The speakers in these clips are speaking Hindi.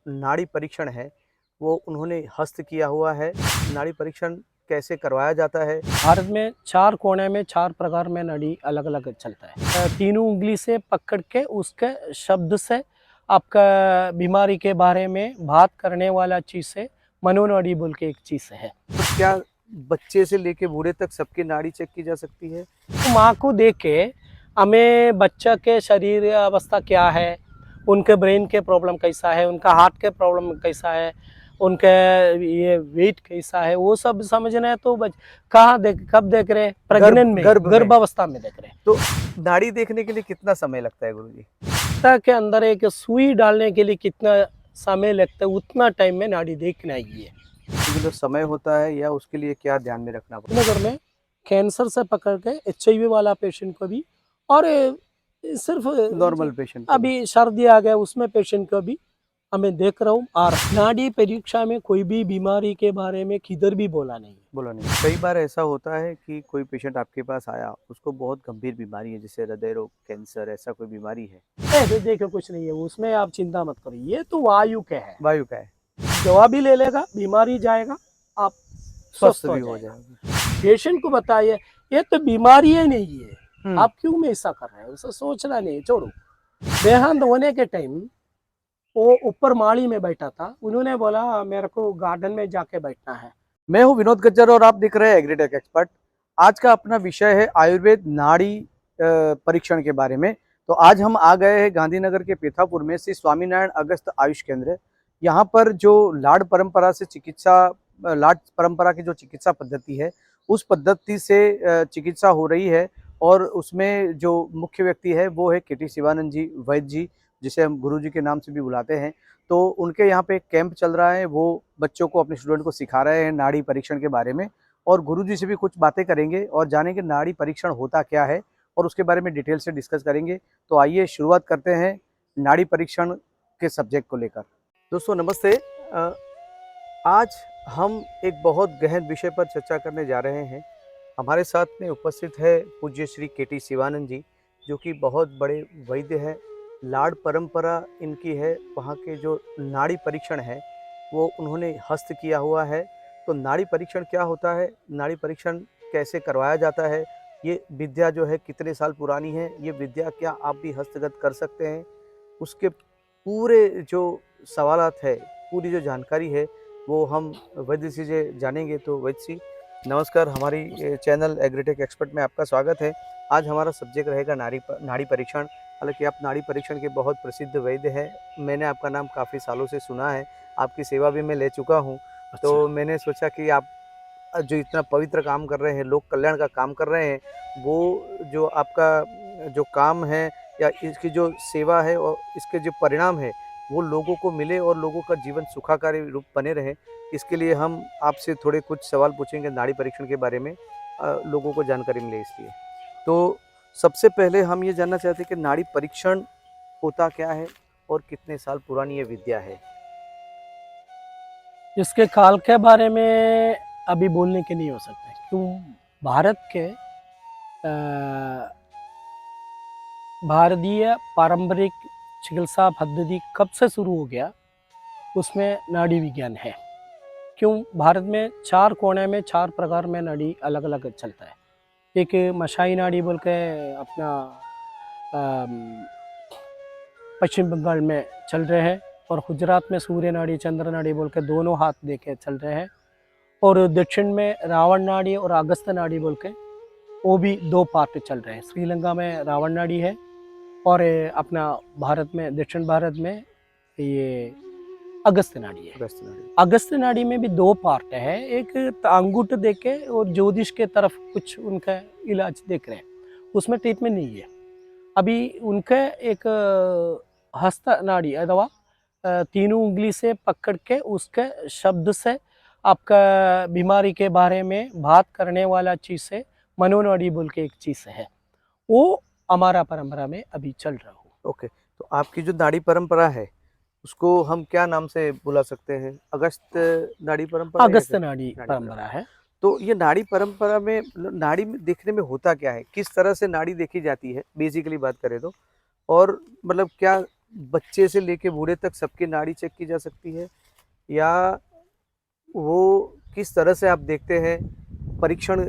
नाड़ी परीक्षण है वो उन्होंने हस्त किया हुआ है। नाड़ी परीक्षण कैसे करवाया जाता है? भारत में 4 कोने में 4 प्रकार में नाड़ी अलग अलग चलता है। तीनों उंगली से पकड़ के उसके शब्द से आपका बीमारी के बारे में बात करने वाला चीज़ है, मनोनाड़ी बोल के एक चीज़ है। तो क्या बच्चे से लेके बूढ़े तक सबकी नाड़ी चेक की जा सकती है? तो माँ को देख के हमें बच्चा के शरीर अवस्था क्या है, उनके ब्रेन के प्रॉब्लम कैसा है, उनका हार्ट के प्रॉब्लम कैसा है, उनके ये वेट कैसा है, वो सब समझना है। तो कहाँ देख कब देख रहे हैं? प्रेग्नेंट में, गर्भावस्था में देख रहे हैं। तो नाड़ी देखने के लिए कितना समय लगता है गुरुजी? के अंदर एक सुई डालने के लिए कितना समय लगता है, उतना टाइम में नाड़ी देखना ही है। जो समय होता है या उसके लिए क्या ध्यान में रखना पड़ता है? नगर में कैंसर से पकड़ के HIV वाला पेशेंट को भी, और सिर्फ नॉर्मल पेशेंट अभी सर्दी आ गया उसमें पेशेंट को भी हमें देख रहा हूँ। और नाड़ी परीक्षा में कोई भी बीमारी के बारे में किधर भी बोला नहीं। कई बार ऐसा होता है कि कोई पेशेंट आपके पास आया, उसको बहुत गंभीर बीमारी है, जैसे हृदय रोग, कैंसर, ऐसा कोई बीमारी है? देखो कुछ नहीं है उसमें, आप चिंता मत करो, ये तो वायु का है। वायु का है, दवा भी ले लेगा, बीमारी जाएगा, आप स्वस्थ भी हो जाएगा। पेशेंट को बताइए ये तो बीमारी ही नहीं है, आप क्यों में ऐसा कर रहे हैं, उसे सोचना नहीं, छोड़ो। देहांत होने के टाइम वो ऊपर माड़ी में बैठा था, उन्होंने बोला मेरे को गार्डन में जाके बैठना है। मैं हूं विनोद गज्जर और आप देख रहे हैं एग्रीटेक एक्सपर्ट। आज का अपना विषय है आयुर्वेद नाड़ी परीक्षण के बारे में। तो आज हम आ गए हैं गांधीनगर के पेथापुर में श्री स्वामीनारायण अगस्त आयुष केंद्र। यहाँ पर जो लाड़ परंपरा की जो चिकित्सा पद्धति है, उस पद्धति से चिकित्सा हो रही है। और उसमें जो मुख्य व्यक्ति है वो है KT शिवानंद जी वैद्य जी, जिसे हम गुरु जी के नाम से भी बुलाते हैं। तो उनके यहाँ पे एक कैंप चल रहा है, वो बच्चों को, अपने स्टूडेंट को सिखा रहे हैं नाड़ी परीक्षण के बारे में। और गुरुजी से भी कुछ बातें करेंगे और जानेंगे नाड़ी परीक्षण होता क्या है और उसके बारे में डिटेल से डिस्कस करेंगे। तो आइए शुरुआत करते हैं नाड़ी परीक्षण के सब्जेक्ट को लेकर। दोस्तों नमस्ते। आज हम एक बहुत गहन विषय पर चर्चा करने जा रहे हैं। हमारे साथ में उपस्थित है पूज्य श्री KT शिवानंद जी, जो कि बहुत बड़े वैद्य हैं। लाड़ परंपरा इनकी है, वहाँ के जो नाड़ी परीक्षण है वो उन्होंने हस्त किया हुआ है। तो नाड़ी परीक्षण क्या होता है, नाड़ी परीक्षण कैसे करवाया जाता है, ये विद्या जो है कितने साल पुरानी है, ये विद्या क्या आप भी हस्तगत कर सकते हैं, उसके पूरे जो सवालात है, पूरी जो जानकारी है वो हम वैद्य जी से जानेंगे। तो वैद्य जी नमस्कार, हमारी चैनल एग्रीटेक एक्सपर्ट में आपका स्वागत है। आज हमारा सब्जेक्ट रहेगा नाड़ी परीक्षण। हालांकि आप नाड़ी परीक्षण के बहुत प्रसिद्ध वैद्य हैं, मैंने आपका नाम काफ़ी सालों से सुना है, आपकी सेवा भी मैं ले चुका हूं। तो मैंने सोचा कि आप जो इतना पवित्र काम कर रहे हैं, लोक कल्याण का काम कर रहे हैं, वो जो आपका जो काम है या इसकी जो सेवा है और इसके जो परिणाम है वो लोगों को मिले और लोगों का जीवन सुखाकारी रूप बने रहे। इसके लिए हम आपसे थोड़े कुछ सवाल पूछेंगे नाड़ी परीक्षण के बारे में, लोगों को जानकारी मिले इसलिए। तो सबसे पहले हम ये जानना चाहते हैं कि नाड़ी परीक्षण होता क्या है और कितने साल पुरानी ये विद्या है? इसके काल के बारे में अभी बोलने के नहीं हो सकते, क्यों? भारत के भारतीय पारंपरिक चिकित्सा पद्धति कब से शुरू हो गया, उसमें नाड़ी विज्ञान है। क्यों? भारत में 4 कोने में 4 प्रकार में नाड़ी अलग अलग चलता है। एक मशाई नाड़ी बोल के अपना पश्चिम बंगाल में चल रहे हैं, और गुजरात में सूर्य नाड़ी, चंद्र नाड़ी बोल के दोनों हाथ देके चल रहे हैं। और दक्षिण में रावण नाड़ी और अगस्त नाड़ी बोल के वो भी 2 पार्ट चल रहे हैं। श्रीलंका में रावण नाड़ी है और अपना भारत में, दक्षिण भारत में ये अगस्त नाड़ी है। अगस्त नाड़ी में भी 2 पार्ट है, एक अंगूठ देके और ज्योतिष के तरफ कुछ उनका इलाज देख रहे हैं, उसमें ट्रीटमेंट नहीं है। अभी उनका एक हस्त नाड़ी अथवा तीनों उंगली से पकड़ के उसके शब्द से आपका बीमारी के बारे में बात करने वाला चीज़ है, मनोनाड़ी बोल के एक चीज़ है, वो हमारा परंपरा में अभी चल रहा हो। ओके, तो आपकी जो नाड़ी परंपरा है उसको हम क्या नाम से बुला सकते हैं? अगस्त नाड़ी परंपरा? अगस्त नाड़ी परंपरा है। तो ये नाड़ी परंपरा में नाड़ी में देखने में होता क्या है, किस तरह से नाड़ी देखी जाती है बेसिकली बात करें तो, और मतलब क्या बच्चे से लेके बूढ़े तक सबकी नाड़ी चेक की जा सकती है, या वो किस तरह से आप देखते हैं परीक्षण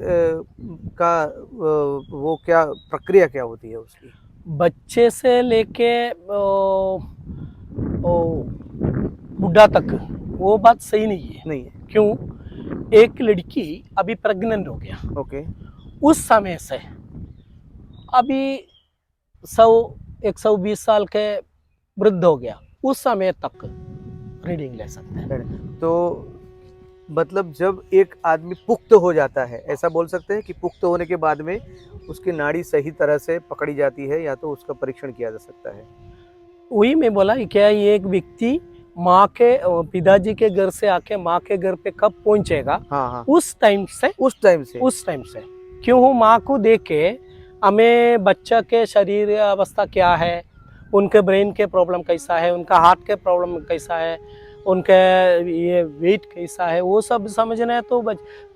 का वो क्या प्रक्रिया क्या होती है उसकी? बच्चे से लेके बुढ़ा तक वो बात सही नहीं है। नहीं है। क्यों? एक लड़की अभी प्रेग्नेंट हो गया, ओके। उस समय से अभी 120 साल के वृद्ध हो गया, उस समय तक रीडिंग ले सकते हैं। तो मतलब जब एक आदमी पुख्त हो जाता है, ऐसा बोल सकते हैं कि पुख्त होने के बाद में उसकी नाड़ी सही तरह से पकड़ी जाती है, या तो उसका परीक्षण किया जा सकता है। वही मैं बोला, क्या ये एक व्यक्ति माँ के पिताजी के घर से आके माँ के घर पे कब पहुंचेगा, हाँ हाँ, उस टाइम से उस टाइम से क्यों माँ को देख के हमें बच्चा के शरीर अवस्था क्या है, उनके ब्रेन के प्रॉब्लम कैसा है, उनका हार्ट के प्रॉब्लम कैसा है, उनके ये वेट कैसा है, वो सब समझना है। तो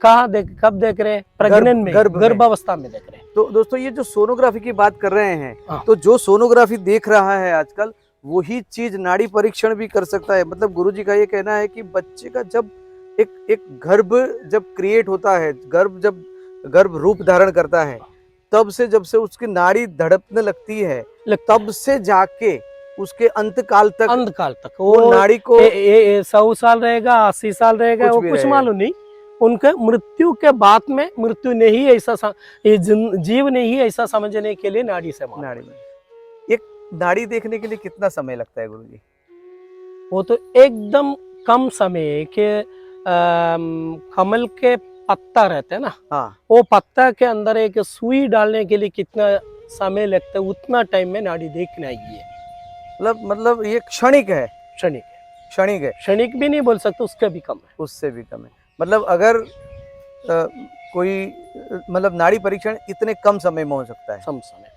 कहाँ कब देख रहे हैं? प्रेग्नेंट में, गर्भावस्था में देख रहे हैं। तो दोस्तों ये जो सोनोग्राफी की बात कर रहे हैं, हाँ। तो जो सोनोग्राफी देख रहा है आजकल, वही चीज नाड़ी परीक्षण भी कर सकता है। मतलब गुरुजी का ये कहना है कि बच्चे का जब एक गर्भ जब क्रिएट होता है, गर्भ रूप धारण करता है, तब से जब से उसकी नाड़ी धड़कने लगती है, तब से जाके उसके अंत काल तक वो नाड़ी को 100 साल रहेगा, 80 साल रहेगा, वो कुछ मालूम नहीं। उनके मृत्यु के बाद में मृत्यु ने ही ऐसा जीव ने ही ऐसा समझने के लिए नाड़ी से नाड़ी में एक नाड़ी देखने के लिए कितना समय लगता है गुरुजी? वो तो एकदम कम समय के कमल के पत्ता रहते हैं ना, हाँ, वो पत्ता के अंदर एक सुई डालने के लिए कितना समय लगता है, उतना टाइम में नाड़ी देखना ही है। मतलब ये क्षणिक है। क्षणिक भी नहीं बोल सकते, उसके भी कम है। उससे भी कम है। मतलब अगर कोई मतलब नाड़ी परीक्षण इतने कम समय में हो सकता है। कम समय।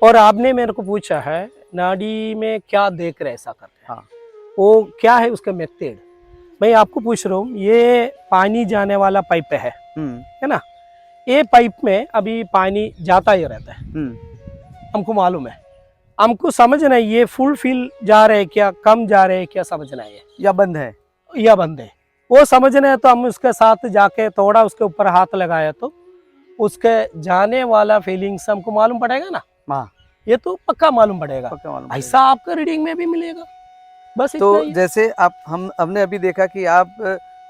और आपने मेरे को पूछा है नाड़ी में क्या देख रहे ऐसा करते हैं। हाँ। वो क्या है उसका मेथड, मैं आपको पूछ रहा हूँ। ये पानी जाने वाला पाइप है ना, ये पाइप में अभी पानी जाता ही रहता है, हमको मालूम है। हमको समझना है ये फुल फिल जा रहे क्या, कम जा रहे क्या, समझना है या बंद है, वो समझना है। तो हम उसके साथ जाके थोड़ा उसके ऊपर हाथ लगाया तो उसके जाने वाला फीलिंग्स हमको मालूम पड़ेगा ना। हाँ, ये तो पक्का मालूम पड़ेगा। ऐसा आपका रीडिंग में भी मिलेगा। बस तो जैसे हमने अभी देखा कि आप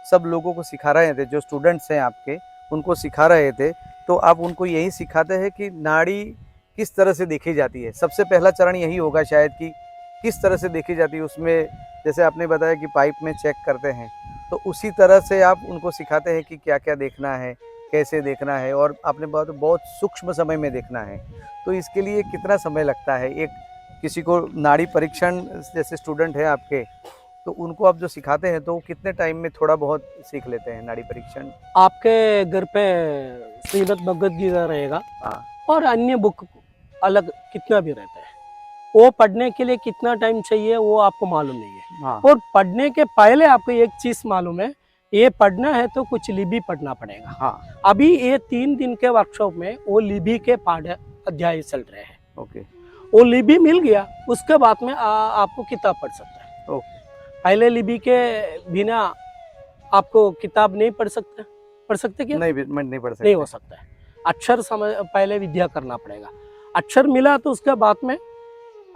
सब लोगों को सिखा रहे थे, जो स्टूडेंट्स हैं आपके, उनको सिखा रहे थे, तो आप उनको यही सिखाते हैं कि नाड़ी किस तरह से देखी जाती है। सबसे पहला चरण यही होगा शायद कि किस तरह से देखी जाती है। उसमें जैसे आपने बताया कि पाइप में चेक करते हैं, तो उसी तरह से आप उनको सिखाते हैं कि क्या क्या देखना है, कैसे देखना है, और आपने बहुत सूक्ष्म समय में देखना है। तो इसके लिए कितना समय लगता है? एक किसी को नाड़ी परीक्षण, जैसे स्टूडेंट है आपके, तो उनको आप जो सिखाते हैं तो कितने टाइम में थोड़ा बहुत सीख लेते हैं नाड़ी परीक्षण? आपके घर पे श्रीमद् भगवद गीता रहेगा, और अन्य बुक अलग कितना भी रहता है, वो पढ़ने के लिए कितना टाइम चाहिए वो आपको मालूम नहीं है। और पढ़ने के पहले आपको एक चीज मालूम है, ये पढ़ना है तो कुछ लिपि पढ़ना पड़ेगा। अभी ये 3 दिन के वर्कशॉप में वो लिपि के पाठ अध्याय चल रहे हैं। वो लिपि मिल गया, उसके बाद में आपको किताब पढ़ सकता है। पहले लिपि के बिना आपको किताब नहीं पढ़ सकते क्या? नहीं पढ़ सकते। नहीं हो सकता है। अक्षर पहले विद्या करना पड़ेगा। अक्षर मिला तो उसके बाद में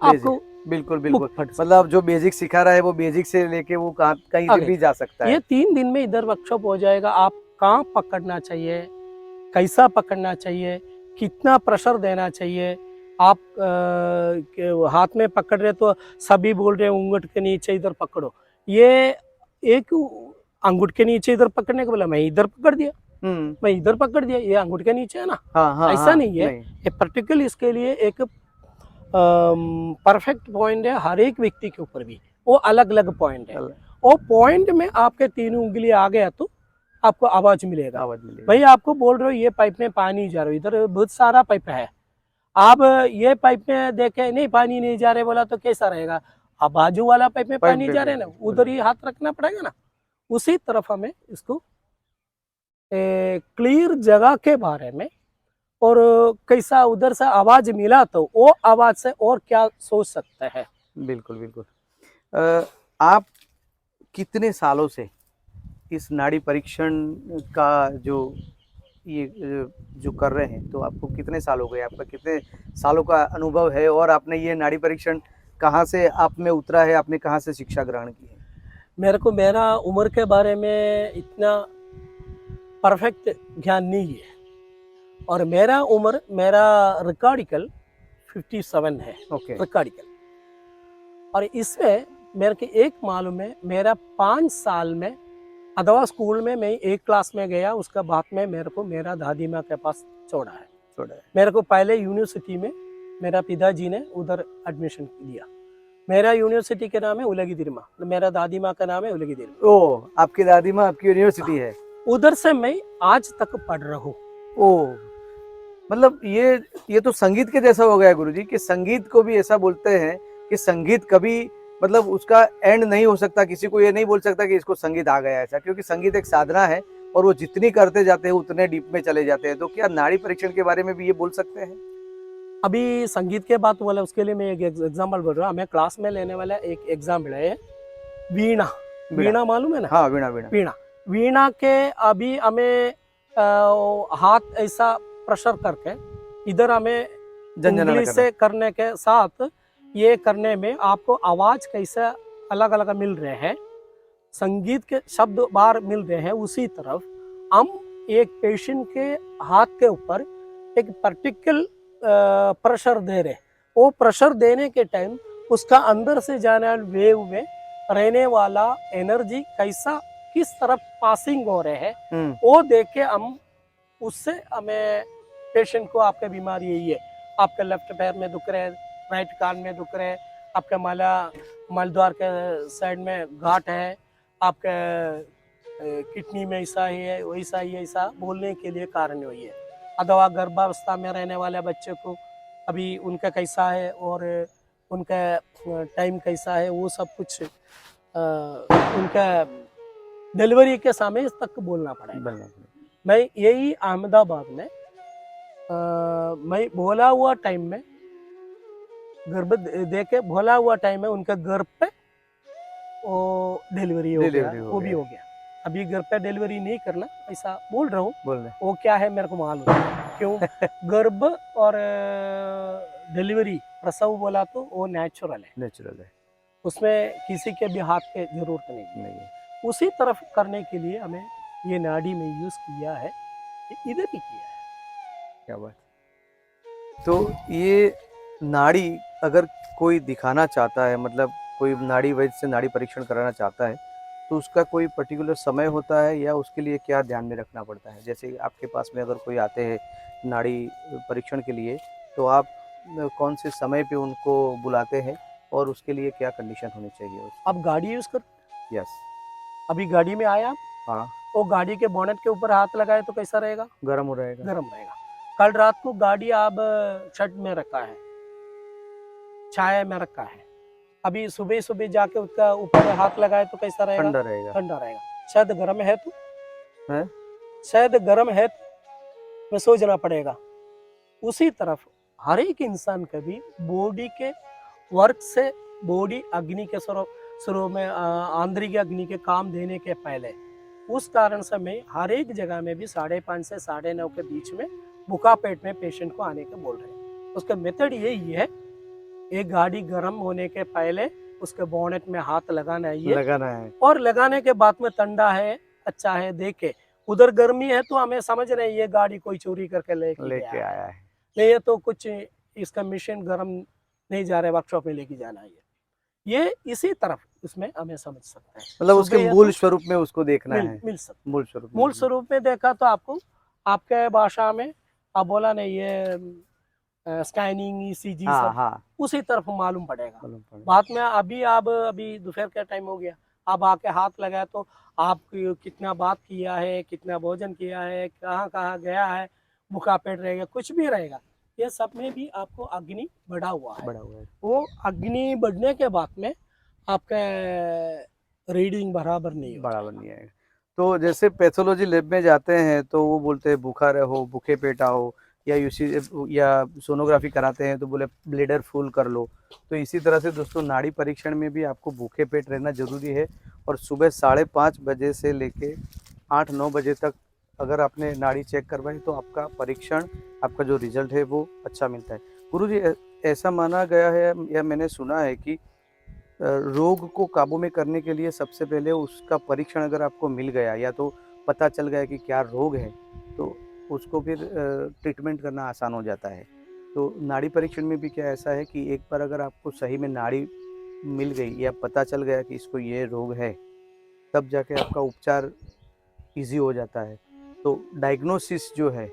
आपको बिल्कुल मतलब जो बेसिक सिखा रहा है वो बेसिक से लेके वो कहीं भी जा सकता है। ये 3 दिन में इधर वर्कशॉप हो जाएगा। आप कहाँ पकड़ना चाहिए, कैसा पकड़ना चाहिए, कितना प्रेशर देना चाहिए। आप हाथ में पकड़ रहे तो सभी बोल रहे उंगट के नीचे इधर पकड़ो, ये एक अंगूठ के नीचे इधर पकड़ने को बोला, मैं इधर पकड़ दिया, मैं इधर पकड़ दिया, ये अंगूठ के नीचे है ना। ऐसा नहीं है। ये पर्टिकुलर इसके लिए एक परफेक्ट पॉइंट है। हर एक व्यक्ति के ऊपर भी वो अलग अलग पॉइंट है। वो पॉइंट में आपके 3 उंगली आ गया तो आपको आवाज मिलेगा। भाई आपको बोल रहे हो ये पाइप में पानी जा रहा है, इधर बहुत सारा पाइप है, आप ये पाइप में देखे नहीं पानी नहीं जा रहे बोला तो कैसा रहेगा? अब बाजू वाला पाइप में पानी जा रहे है ना, उधर ही हाथ रखना पड़ेगा ना। उसी तरफ हमें इसको क्लियर जगह के बारे में, और कैसा उधर से आवाज मिला तो वो आवाज से और क्या सोच सकते हैं, बिल्कुल, बिल्कुल। आप कितने सालों से इस नाड़ी परीक्षण का जो ये जो कर रहे हैं, तो आपको कितने साल हो गए? आपका कितने सालों का अनुभव है और आपने ये नाड़ी परीक्षण कहाँ से आप में उतरा है? आपने कहाँ से शिक्षा ग्रहण की है? मेरे को मेरा उम्र के बारे में इतना परफेक्ट ज्ञान नहीं है, और मेरा रिकॉर्डिकल 57 है, ओके, रिकॉर्डिकल। और इसमें मेरे को एक मालूम है, मेरा 5 साल में अथवा स्कूल में मैं एक क्लास में गया, उसके बाद में मेरे को मेरा दादी माँ के पास छोड़ा है। छोड़ा है। मेरे को पहले यूनिवर्सिटी में मेरा पिताजी ने उधर एडमिशन दिया। मेरा यूनिवर्सिटी के नाम है उलगी दिरमा, मेरा दादी माँ का नाम है उलगी दिरमा। ओह! आपकी दादी माँ आपकी यूनिवर्सिटी है। उधर से मैं आज तक पढ़ रहा हूँ। ओह! मतलब ये तो संगीत के जैसा हो गया गुरुजी कि संगीत को भी ऐसा बोलते हैं कि संगीत कभी मतलब उसका एंड नहीं हो सकता, किसी को ये नहीं बोल सकता कि इसको संगीत आ गया ऐसा, क्योंकि संगीत एक साधना है और वो जितनी करते जाते हैं उतने डीप में चले जाते हैं। तो क्या नाड़ी परीक्षण के बारे में भी ये बोल सकते हैं? अभी संगीत के बात बोला, उसके लिए मैं एक एग्जाम्पल बोल रहा हूँ। हमें क्लास में लेने वाला एक एग्जाम्पल है वीणा। वीणा। वीणा मालूम है ना? हाँ, वीणा, वीणा। वीणा। वीणा के अभी हमें हाथ ऐसा प्रेशर करके इधर हमें झनझनाना उंगली करना। से करने के साथ ये करने में आपको आवाज कैसे अलग अलग मिल रहे हैं, संगीत के शब्द बार मिल रहे हैं, उसी तरफ हम एक पेशेंट के हाथ के ऊपर एक पर्टिकुलर प्रेशर दे रहे हैं। वो प्रेशर देने के टाइम उसका अंदर से जाने वाले वेव में रहने वाला एनर्जी कैसा किस तरफ पासिंग हो रहे हैं, वो देख के हम उससे हमें पेशेंट को आपका बीमारी यही है, आपके लेफ्ट पैर में दुख रहे है, राइट कान में दुख रहे है, आपका मलद्वार के साइड में घाट है, आपके किडनी में ऐसा ही है, वैसा ही है, ऐसा बोलने के लिए कारण वही है। अथवा गर्भावस्था में रहने वाले बच्चे को अभी उनका कैसा है और उनका टाइम कैसा है, वो सब कुछ उनका डिलीवरी के समय तक बोलना पड़ेगा। मैं यही अहमदाबाद में मैं बोला हुआ टाइम में गर्भ देके बोला हुआ टाइम में उनका गर्भ पे वो डिलीवरी हो गया, वो भी हो गया। अभी घर पे डिलीवरी नहीं करना ऐसा बोल रहा हूँ, वो क्या है मेरे को मालूम है क्यों। गर्भ और डिलीवरी प्रसव बोला तो वो नेचुरल है, उसमें किसी के भी हाथ के जरूरत नहीं है। उसी तरफ करने के लिए हमें ये नाड़ी में यूज किया है, इधर भी किया है। क्या बात। तो ये नाड़ी अगर कोई दिखाना चाहता है, मतलब कोई नाड़ी वैद्य से नाड़ी परीक्षण कराना चाहता है, तो उसका कोई पर्टिकुलर समय होता है या उसके लिए क्या ध्यान में रखना पड़ता है? जैसे आपके पास में अगर कोई आते हैं नाड़ी परीक्षण के लिए, तो आप कौन से समय पे उनको बुलाते हैं और उसके लिए क्या कंडीशन होनी चाहिए? आप गाड़ी यूज कर, यस, अभी गाड़ी में आया, हाँ, वो गाड़ी के बोनेट के ऊपर हाथ लगाए तो कैसा रहेगा? गर्म हो रहेगा। गर्म रहेगा। कल रात को गाड़ी आप छत में रखा है, छाया में रखा है, अभी सुबह सुबह जाके उसका ऊपर हाथ लगाए तो कैसा रहेगा? ठंडा रहेगा। ठंडा रहेगा। शायद गर्म है तो है? शायद गर्म है तो मैं सोचना पड़ेगा। उसी तरफ हर एक इंसान का भी बॉडी के वर्क से, बॉडी अग्नि के स्वरूप में आंतरिक अग्नि के काम देने के पहले, उस कारण से मैं हर एक जगह में भी 5:30 से 9:30 के बीच में भूखा पेट में पेशेंट को आने के बोल रहे हैं। उसका मेथड यही है, एक गाड़ी गर्म होने के पहले उसके बोनेट में हाथ लगाना है, और लगाने के बाद में ठंडा है अच्छा है देखे, उधर गर्मी है तो हमें समझ रहे हैं ये गाड़ी कोई चोरी करके लेके आया है, नहीं ये तो कुछ इसका मिशन गर्म नहीं जा रहा है, वर्कशॉप में लेके जाना है। ये इसी तरफ इसमें हमें समझ सकते हैं, मतलब उसके मूल स्वरूप में उसको देखना है। मिल सकता मूल मूल स्वरूप में देखा तो आपको आपके भाषा में आप बोला नहीं ये स्कैनिंग ईसीजी सब उसी तरफ मालूम पड़ेगा। बाद में अभी दोपहर का टाइम हो गया, अब आके हाथ लगाया तो आप कितना बात किया है, कितना भोजन किया है, कहाँ कहाँ गया है, भूखा पेट रहेगा, कुछ भी रहेगा, ये सब में भी आपको अग्नि बढ़ा हुआ है। वो अग्नि बढ़ने के बाद में आपका रीडिंग बराबर नहीं आएगा। तो जैसे पैथोलॉजी लैब में जाते हैं तो वो बोलते हैं भूखा रहो, भूखे पेट आओ, या यूसी या सोनोग्राफी कराते हैं तो बोले ब्लेडर फुल कर लो। तो इसी तरह से दोस्तों नाड़ी परीक्षण में भी आपको भूखे पेट रहना ज़रूरी है और सुबह 5:30 बजे से लेके 8-9 बजे तक अगर आपने नाड़ी चेक करवाई तो आपका परीक्षण, आपका जो रिजल्ट है वो अच्छा मिलता है। गुरुजी ऐसा माना गया है या मैंने सुना है कि रोग को काबू में करने के लिए सबसे पहले उसका परीक्षण अगर आपको मिल गया या तो पता चल गया कि क्या रोग है, तो उसको फिर ट्रीटमेंट करना आसान हो जाता है। तो नाड़ी परीक्षण में भी क्या ऐसा है कि एक बार अगर आपको सही में नाड़ी मिल गई या पता चल गया कि इसको ये रोग है, तब जाके आपका उपचार ईज़ी हो जाता है। तो डायग्नोसिस जो है,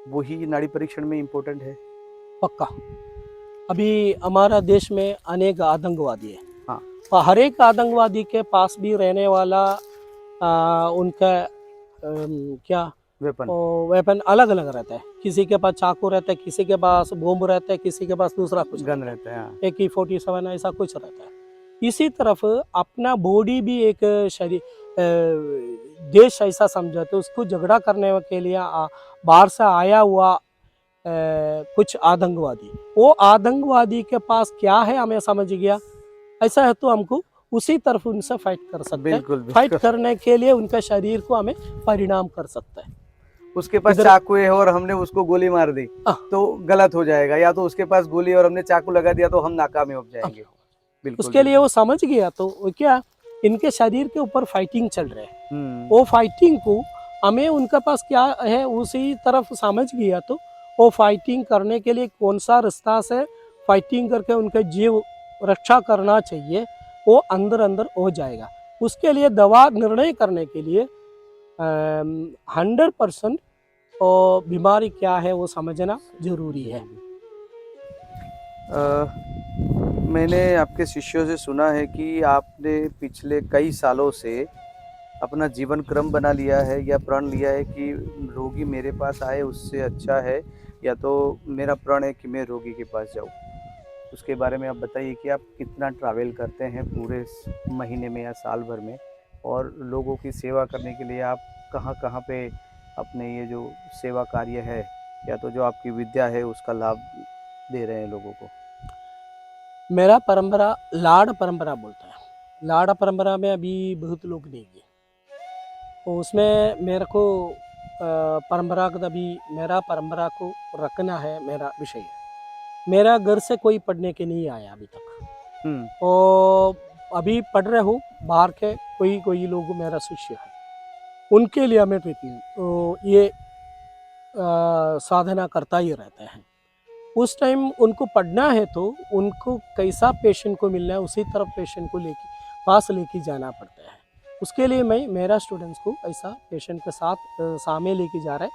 वही नाड़ी परीक्षण में इम्पोर्टेंट है? पक्का। अभी हमारा देश में अनेक आतंकवादी है हाँ। और हर एक आतंकवादी के पास भी रहने वाला उनका क्या वेपन। वेपन अलग अलग रहता है। किसी के पास चाकू रहता है, किसी के पास बॉम्ब रहता है, किसी के पास दूसरा कुछ गन रहता है, हाँ। AK-47 ऐसा कुछ रहता है। इसी तरफ अपना बॉडी भी एक शरीर देश ऐसा समझा तो उसको झगड़ा करने के लिए बाहर से आया हुआ कुछ आतंकवादी, वो आतंकवादी के पास क्या है हमें समझ गया, ऐसा है तो हमको उसी तरफ उनसे फाइट कर सकते हैं। बिल्कुल, फाइट बिल्कुल। करने के लिए उनका शरीर को हमें परिणाम कर सकता है। उसके पास इधर- चाकू है और हमने उसको गोली मार दी हाँ। तो गलत हो जाएगा, या तो उसके पास गोली और हमने चाकू लगा दिया तो हम नाकामयाब हो जाएंगे। बिल्कुल, उसके लिए वो समझ गया तो वो क्या, इनके शरीर के ऊपर फाइटिंग चल रहा है, वो फाइटिंग को हमें उनके पास क्या है उसी तरफ समझ गया तो वो फाइटिंग करने के लिए कौन सा रास्ता से फाइटिंग करके उनका जीव रक्षा करना चाहिए वो अंदर अंदर हो जाएगा। उसके लिए दवा निर्णय करने के लिए 100% और बीमारी क्या है वो समझना जरूरी है। मैंने आपके शिष्यों से सुना है कि आपने पिछले कई सालों से अपना जीवन क्रम बना लिया है या प्रण लिया है कि रोगी मेरे पास आए उससे अच्छा है, या तो मेरा प्रण है कि मैं रोगी के पास जाऊँ। उसके बारे में आप बताइए कि आप कितना ट्रैवल करते हैं पूरे महीने में या साल भर में, और लोगों की सेवा करने के लिए आप कहाँ-कहाँ पे अपने ये जो सेवा कार्य है या तो जो आपकी विद्या है उसका लाभ दे रहे हैं लोगों को? मेरा परंपरा लाड़ परंपरा बोलता है। लाड़ परंपरा में अभी बहुत लोग नहीं गए, तो उसमें मेरे को परंपरागत अभी मेरा परंपरा को रखना है, मेरा विषय है। मेरा घर से कोई पढ़ने के नहीं आया अभी तक, और अभी पढ़ रहे हो बाहर के कोई कोई लोग मेरा शिष्य है, उनके लिए मैं ट्रीटमेंट तो ये साधना करता ही रहता है। उस टाइम उनको पढ़ना है तो उनको कैसा पेशेंट को मिलना है उसी तरफ पेशेंट को लेके पास लेके जाना पड़ता है। उसके लिए मैं मेरा स्टूडेंट्स को ऐसा पेशेंट के साथ सामने लेके जा रहा है।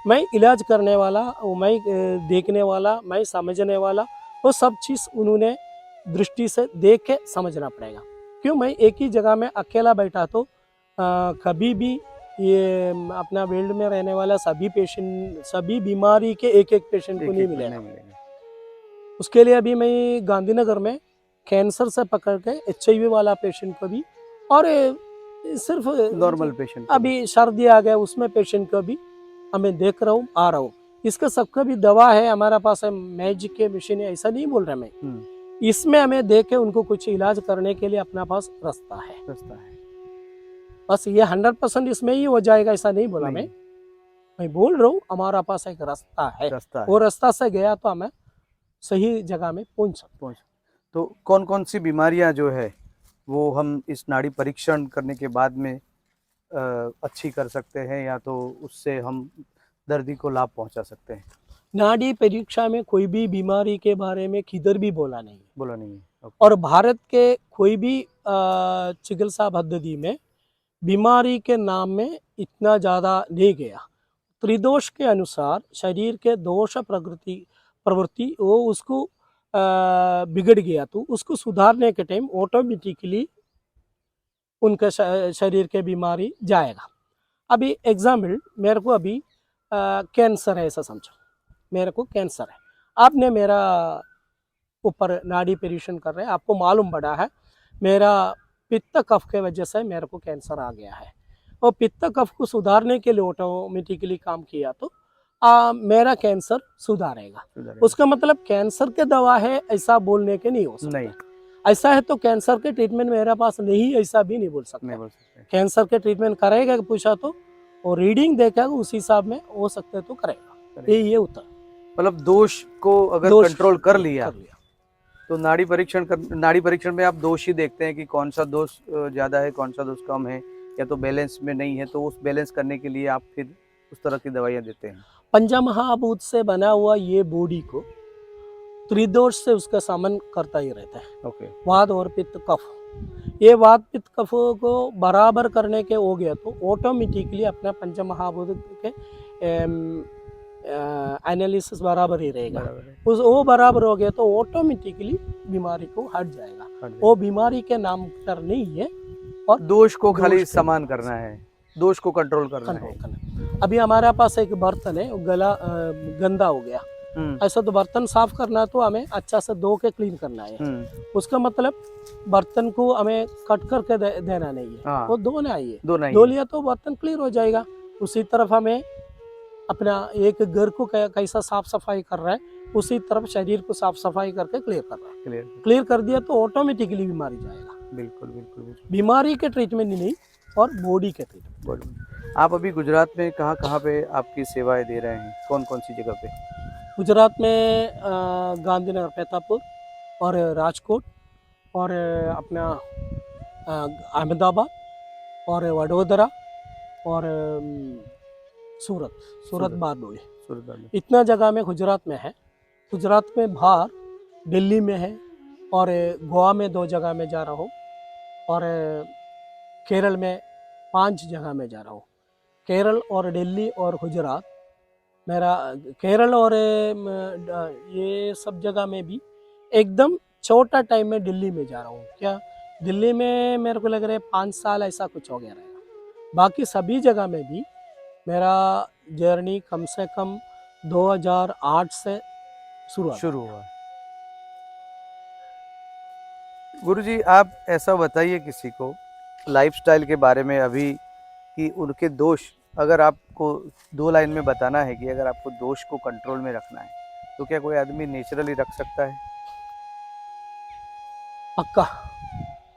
मैं इलाज करने वाला, मैं देखने वाला, मैं समझने वाला, वो सब चीज़ उन्होंने दृष्टि से देख के समझना पड़ेगा। क्यों मैं एक ही जगह में अकेला बैठा तो कभी भी ये अपना वर्ल्ड में रहने वाला सभी पेशेंट, सभी बीमारी के एक एक पेशेंट को नहीं मिलेगा। उसके लिए अभी मैं गांधीनगर में कैंसर से पकड़ के HIV वाला पेशेंट को भी, और सिर्फ नॉर्मल पेशेंट अभी सर्दी आ गया उसमें पेशेंट को भी हमें देख रहा हूँ, आ रहा हूँ। इसका सबका भी दवा है हमारा पास है, मैजिक के मशीन है ऐसा नहीं बोल रहा मैं। इसमें हमें देख के उनको कुछ इलाज करने के लिए अपना पास रास्ता है। बस ये 100% इसमें ही हो जाएगा ऐसा नहीं बोला मैं बोल रहा हूँ हमारा पास एक रास्ता है, वो रास्ता से गया तो हमें सही जगह में पहुंच सकते। तो कौन कौन सी बीमारियां जो है वो हम इस नाड़ी परीक्षण करने के बाद में अच्छी कर सकते हैं, या तो उससे हम दर्दी को लाभ पहुंचा सकते हैं? नाड़ी परीक्षा में कोई भी बीमारी के बारे में किधर भी बोला नहीं है। और भारत के कोई भी चिकित्सा पद्धति में बीमारी के नाम में इतना ज़्यादा नहीं गया। त्रिदोष के अनुसार शरीर के दोष प्रवृत्ति वो उसको बिगड़ गया तो उसको सुधारने के टाइम ऑटोमेटिकली उनका शरीर के बीमारी जाएगा। अभी एग्जाम्पल मेरे को अभी कैंसर है ऐसा समझो, मेरे को कैंसर है, आपने मेरा ऊपर नाड़ी परीक्षण कर रहे हैं, आपको मालूम पड़ा है मेरा पित्त कफ के वजह से मेरे को कैंसर आ गया है, और पित्त कफ को सुधारने के लिए ऑटोमेटिकली काम किया तो मेरा कैंसर सुधारेगा। सुधारेगा। उसका मतलब कैंसर के दवा है ऐसा बोलने के नहीं हो सकता। नहीं, ऐसा है तो कैंसर के ट्रीटमेंट मेरे पास नहीं, ऐसा भी नहीं बोल नहीं सकता। बोल सकते। कैंसर के ट्रीटमेंट करेगा पूछा तो, और रीडिंग देखा उस हिसाब में हो सकते तो करेगा। ये उत्तर। मतलब दोष को अगर दोष कंट्रोल कर लिया कर लिया तो नाड़ी परीक्षण में आप दोष ही देखते हैं कि कौन सा दोष ज़्यादा है, कौन सा दोष कम है, या तो बैलेंस में नहीं है, तो उस बैलेंस करने के लिए आप फिर उस तरह की दवाइयाँ देते हैं। पंचमहाभूत से बना हुआ ये बॉडी को त्रिदोष से उसका सामन करता ही रहता है। ओके। वात और पित्त कफ, ये वात पित्त कफ को बराबर करने के हो गया तो ऑटोमेटिकली अपना पंचमहाभूत के एनालिसिस बराबर ही रहेगा। बराबर है। उस वो बराबर हो गया तो ऑटोमेटिकली बीमारी को हट जाएगा। वो बीमारी के नाम पर नहीं है, और दोष को खाली दोष पे समान करना है, दोष को कंट्रोल करना है। कंट्रोल करना। अभी हमारे पास एक बर्तन है, वो गला गंदा हो गया, ऐसा तो बर्तन साफ करना तो हमें अच्छा से धो के क्लीन करना है। उसका मतलब बर्तन को हमें कट करके देना नहीं है। हाँ। वो धोना ही है। धो लिया तो बर्तन क्लियर हो जाएगा। उसी तरफ हमें अपना एक घर को कैसा साफ सफाई कर रहा है, उसी तरफ शरीर को साफ सफाई करके क्लियर कर रहा है। क्लियर कर दिया तो ऑटोमेटिकली बीमारी जाएगा। बिल्कुल बिल्कुल बिल्कुल। बीमारी के ट्रीटमेंट नहीं, और बॉडी के ट्रीटमेंट। आप अभी गुजरात में कहाँ पे आपकी सेवाएं दे रहे हैं, कौन कौन सी जगह पे? गुजरात में गांधीनगर, पेतापुर और राजकोट, और अपना अहमदाबाद और वडोदरा, और सूरत बारडोली, इतना जगह में गुजरात में है। गुजरात में बाहर दिल्ली में है, और गोवा में 2 जगह में जा रहा हूँ, और केरल में 5 जगह में जा रहा हूँ। केरल और दिल्ली और गुजरात मेरा, केरल और ये सब जगह में भी एकदम छोटा टाइम में दिल्ली में जा रहा हूँ। क्या दिल्ली में मेरे को लग रहा है 5 साल ऐसा कुछ हो गया रहेगा। बाकी सभी जगह में भी मेरा जर्नी कम से कम 2008 से शुरू हुआ। गुरुजी, आप ऐसा बताइए किसी को लाइफस्टाइल के बारे में अभी, कि उनके दोष, अगर आपको 2 लाइन में बताना है कि अगर आपको दोष को कंट्रोल में रखना है तो क्या कोई आदमी नेचुरली रख सकता है? पक्का।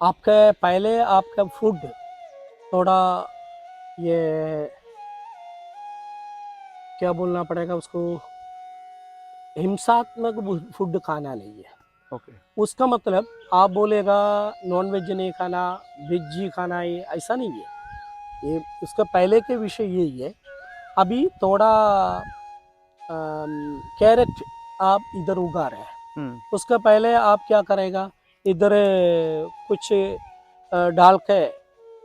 आपके पहले आपका फूड थोड़ा, ये क्या बोलना पड़ेगा उसको, हिंसात्मक फूड खाना नहीं है। ओके। उसका मतलब आप बोलेगा नॉन वेज नहीं खाना, वेज ही खाना है, ऐसा नहीं है। ये उसका पहले के विषय यही है। अभी थोड़ा कैरेट आप इधर उगा रहे हैं, उसका पहले आप क्या करेगा, इधर कुछ डाल के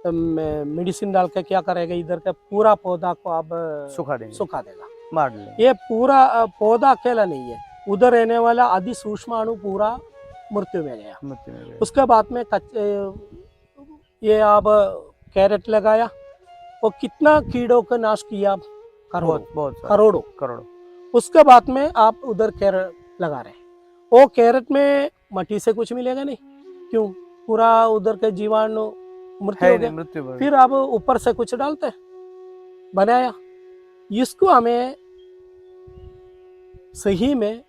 मेडिसिन डाल के क्या करेगा, इधर का पूरा पौधा को आप सुखा देगा, मार देगा। ये पूरा पौधा अकेला नहीं है, उधर रहने वाला आदि सूक्ष्म अणु पूरा मृत्यु में गया। उसके बाद में ये आप कैरेट लगाया, और कितना कीड़ों का नाश किया, करोड़ों। उसके बाद में आप उधर कैरेट लगा रहे हैं, वो कैरेट में मट्टी से कुछ मिलेगा नहीं, क्यों, पूरा उधर के जीवाणु मृत्यु हो गया। फिर आप ऊपर से कुछ डालते बनाया। इसको हमें सही में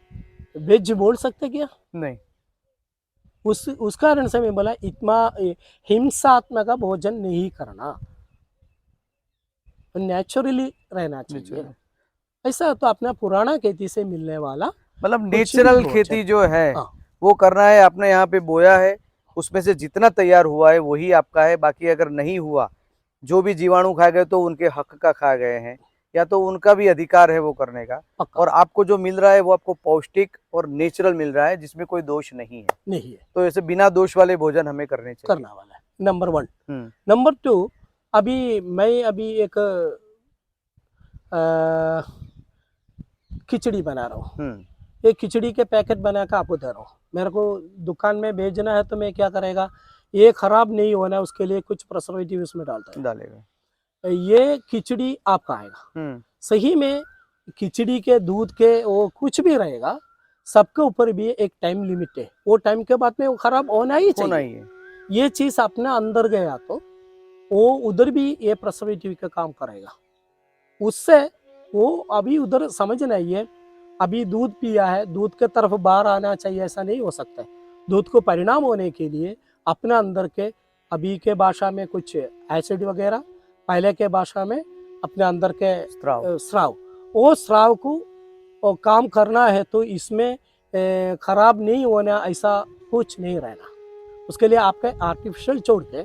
वेज बोल सकते क्या? नहीं। उस कारण से मैं बोला इतना हिंसात्मक भोजन नहीं करना, नेचुरली रहना चाहिए। ऐसा तो अपना पुराना खेती से मिलने वाला, मतलब नेचुरल खेती जो है वो करना है। आपने यहाँ पे बोया है, उसमें से जितना तैयार हुआ है वही आपका है। बाकी अगर नहीं हुआ, जो भी जीवाणु खाए गए तो उनके हक का खा गए हैं, या तो उनका भी अधिकार है वो करने का। और आपको जो मिल रहा है वो आपको पौष्टिक और नेचुरल मिल रहा है, जिसमें कोई दोष नहीं है। तो ऐसे बिना दोष वाले भोजन हमें करने चाहिए, करना वाला है, नंबर 1। नंबर 2, मैं एक खिचड़ी बना रहा हूँ। ये खिचड़ी के पैकेट बना कर आपको दे रहा हूँ। मेरे को दुकान में भेजना है तो मैं क्या करेगा, ये खराब नहीं होना, उसके लिए कुछ प्रिजर्वेटिव इसमें डालेगा। ये खिचड़ी आपका आएगा। सही में खिचड़ी के दूध के वो कुछ भी रहेगा, सबके ऊपर भी एक टाइम लिमिट है। वो टाइम के बाद में वो खराब होना ही चाहिए। ये चीज अपने अंदर गया तो वो उधर भी ये प्रिजर्वेटिव का काम करेगा। उससे वो अभी उधर समझ नहीं है। अभी दूध पिया है, दूध के तरफ बाहर आना चाहिए, ऐसा नहीं हो सकता है। दूध को परिणाम होने के लिए अपने अंदर के, अभी के भाषा में कुछ एसिड वगैरह, पहले के भाषा में अपने अंदर के स्राव, वो स्राव को काम करना है तो इसमें खराब नहीं होना, ऐसा कुछ नहीं रहना। उसके लिए आपके आर्टिफिशियल छोड़ के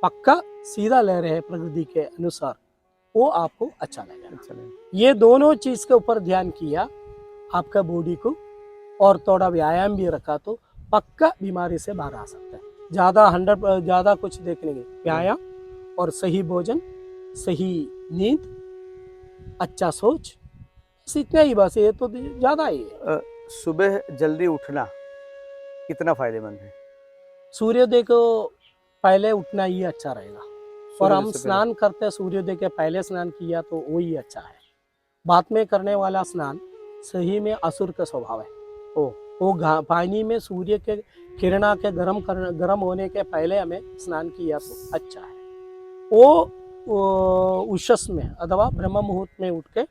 पक्का सीधा ले रहे हैं प्रकृति के अनुसार, वो आपको अच्छा लगेगा। ये दोनों चीज के ऊपर ध्यान किया आपका बॉडी को, और थोड़ा व्यायाम भी रखा तो पक्का बीमारी से बाहर आ सकता है। ज्यादा कुछ देखने के, व्यायाम और सही भोजन, सही नींद, अच्छा सोच, बस इतना ही। बस ये तो ज्यादा ही है। सुबह जल्दी उठना कितना फायदेमंद है? सूर्योदय को पहले उठना ही अच्छा रहेगा। और हम स्नान करते हैं सूर्योदय के पहले स्नान किया तो वो ही अच्छा है। बाद में करने वाला स्नान सही में असुर का स्वभाव है। वो पानी में सूर्य के किरणा के गर्म होने के पहले हमें स्नान किया तो अच्छा है। वो उषस में अथवा ब्रह्म मुहूर्त में उठ के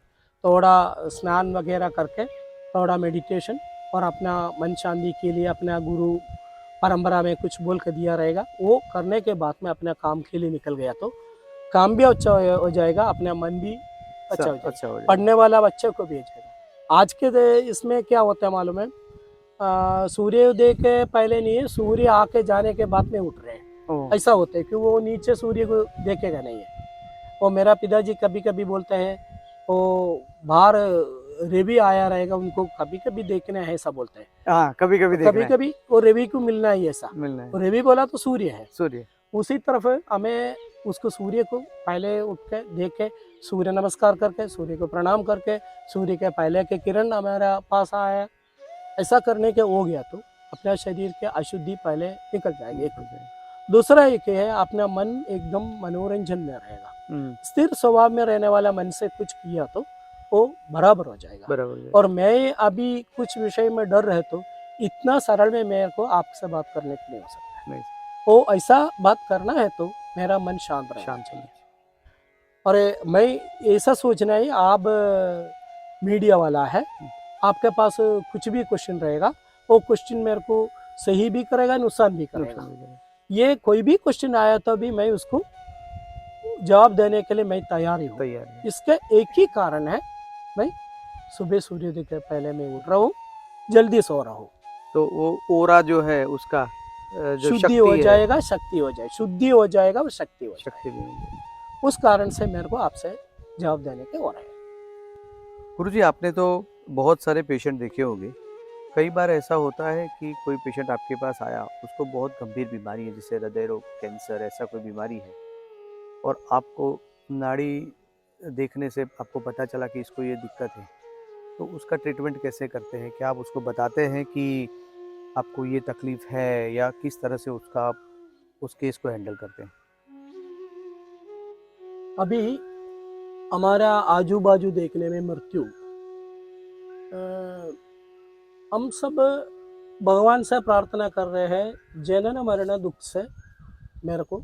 थोड़ा स्नान वगैरह करके थोड़ा मेडिटेशन और अपना मन शांति के लिए अपना गुरु परंपरा में कुछ बोल कर दिया रहेगा, वो करने के बाद में अपने काम के लिए निकल गया तो काम भी अच्छा हो जाएगा, अपना मन भी अच्छा हो जाएगा, पढ़ने वाला बच्चे को भी जाएगा। आज के इसमें क्या होता है मालूम है, सूर्योदय के पहले नहीं है, सूर्य आके जाने के बाद में उठ रहे हैं, ऐसा होता है कि वो नीचे सूर्य को देखेगा नहीं है। वो मेरा पिताजी कभी कभी बोलते हैं वो बाहर रेवी आया रहेगा, उनको कभी कभी देखना है ऐसा बोलते हैं। हाँ, कभी कभी वो रेवी को मिलना ही ऐसा मिलना है। तो रेवी बोला तो सूर्य है, सूर्य उसी तरफ हमें उसको सूर्य को पहले उठ के देख के सूर्य नमस्कार करके सूर्य को प्रणाम करके सूर्य के पहले के किरण हमारा पास आया, ऐसा करने के हो गया तो अपना शरीर के अशुद्धि पहले निकल जाएगी। दूसरा एक है अपना मन एकदम मनोरंजन में रहेगा, स्थिर स्वभाव में रहने वाला मन से कुछ किया तो वो बराबर हो जाएगा। और मैं अभी कुछ विषय में डर रहे तो इतना सरल में मेरे को आपसे बात करने के लिए हो सकता है, वो ऐसा बात करना है तो मेरा मन शांत चाहिए। और मैं ऐसा सोचना है, आप मीडिया वाला है, आपके पास कुछ भी क्वेश्चन रहेगा, वो क्वेश्चन मेरे को सही भी करेगा नुकसान भी करेगा। ये कोई भी क्वेश्चन आया तो भी मैं उसको जवाब देने के लिए मैं तैयार ही हूँ। इसका एक ही कारण है, मैं सुबह सूर्योदय के पहले मैं उठ रहा हूँ, जल्दी सो रहा हूँ, तो वो ओरा जो है उसका जो शुद्धि हो जाएगा, शक्ति हो जाएगी, शुद्धि हो जाएगा और शक्ति हो जाएगी। उस कारण से मेरे को आपसे जवाब देने के हो रहे हैं। गुरुजी, आपने तो बहुत सारे पेशेंट देखे होंगे, कई बार ऐसा होता है कि कोई पेशेंट आपके पास आया, उसको बहुत गंभीर बीमारी है, जैसे हृदय रोग, कैंसर, ऐसा कोई बीमारी है, और आपको नाड़ी देखने से आपको पता चला कि इसको ये दिक्कत है, तो उसका ट्रीटमेंट कैसे करते हैं? क्या आप उसको बताते हैं कि आपको ये तकलीफ है, या किस तरह से उस केस को हैंडल करते हैं? अभी हमारा आजू बाजू देखने में मृत्यु, हम सब भगवान से प्रार्थना कर रहे हैं जनन मरण दुख से मेरे को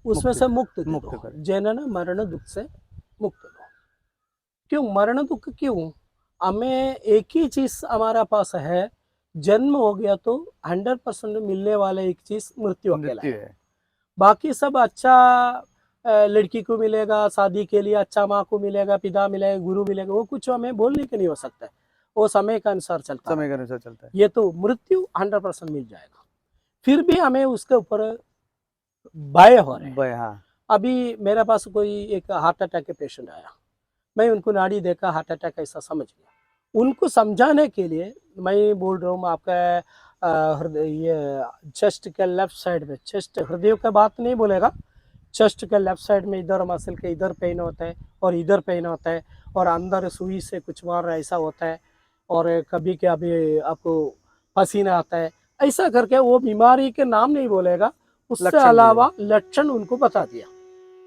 उसमें से मुक्त कर, जनन मरण दुख से मुक्त दो। क्यों मरण दुख? क्यों? हमें एक ही चीज हमारा पास है, जन्म हो गया तो 100% मिलने वाला एक चीज मृत्यु अकेला है। बाकी सब अच्छा लड़की को मिलेगा, शादी के लिए अच्छा माँ को मिलेगा, पिता मिलेगा, गुरु मिलेगा, वो कुछ हमें बोलने के नहीं हो सकता है, वो समय के अनुसार चलता है। ये तो मृत्यु 100% मिल जाएगा, फिर भी हमें उसके ऊपर भय हो रहे हैं। हाँ। अभी मेरे पास कोई एक हार्ट अटैक के पेशेंट आया, मैं उनको नाड़ी देखा, हार्ट अटैक ऐसा समझ गया। उनको समझाने के लिए मैं बोल रहा हूँ आपका हृदय, ये चेस्ट के लेफ्ट साइड में, चेस्ट हृदय का बात नहीं बोलेगा, चेस्ट के लेफ्ट साइड में इधर मसल के इधर पेन होता है और इधर पेन होता है, और अंदर सुई से कुछ मार ऐसा होता है, और कभी कभी आपको पसीना आता है, ऐसा करके वो बीमारी के नाम नहीं बोलेगा, उससे अलावा लक्षण उनको बता दिया।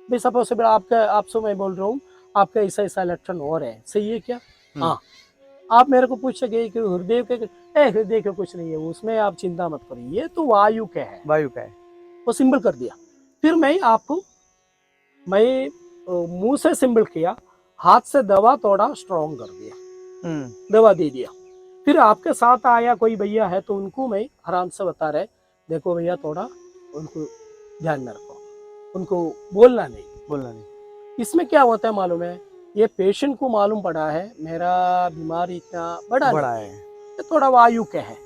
भाई सपोज आपसे मैं बोल रहा हूँ आपका ऐसा ऐसा लक्षण हो रहे हैं, सही है क्या? हाँ। आप मेरे को पूछ सके कि हृदय के कुछ नहीं है, उसमें आप चिंता मत करिए, ये तो वायु का है, वो सिंबल कर दिया। फिर मैं मुंह से सिंबल किया, हाथ से दवा थोड़ा स्ट्रॉन्ग कर दिया, दवा दे दिया। फिर आपके साथ आया कोई भैया है तो उनको मैं आराम से बता रहे, देखो भैया थोड़ा उनको ध्यान में रखो, उनको बोलना नहीं। इसमें क्या होता है मालूम है, ये पेशेंट को मालूम पड़ा है मेरा बीमारी इतना बड़ा है, ये थोड़ा वायु के है,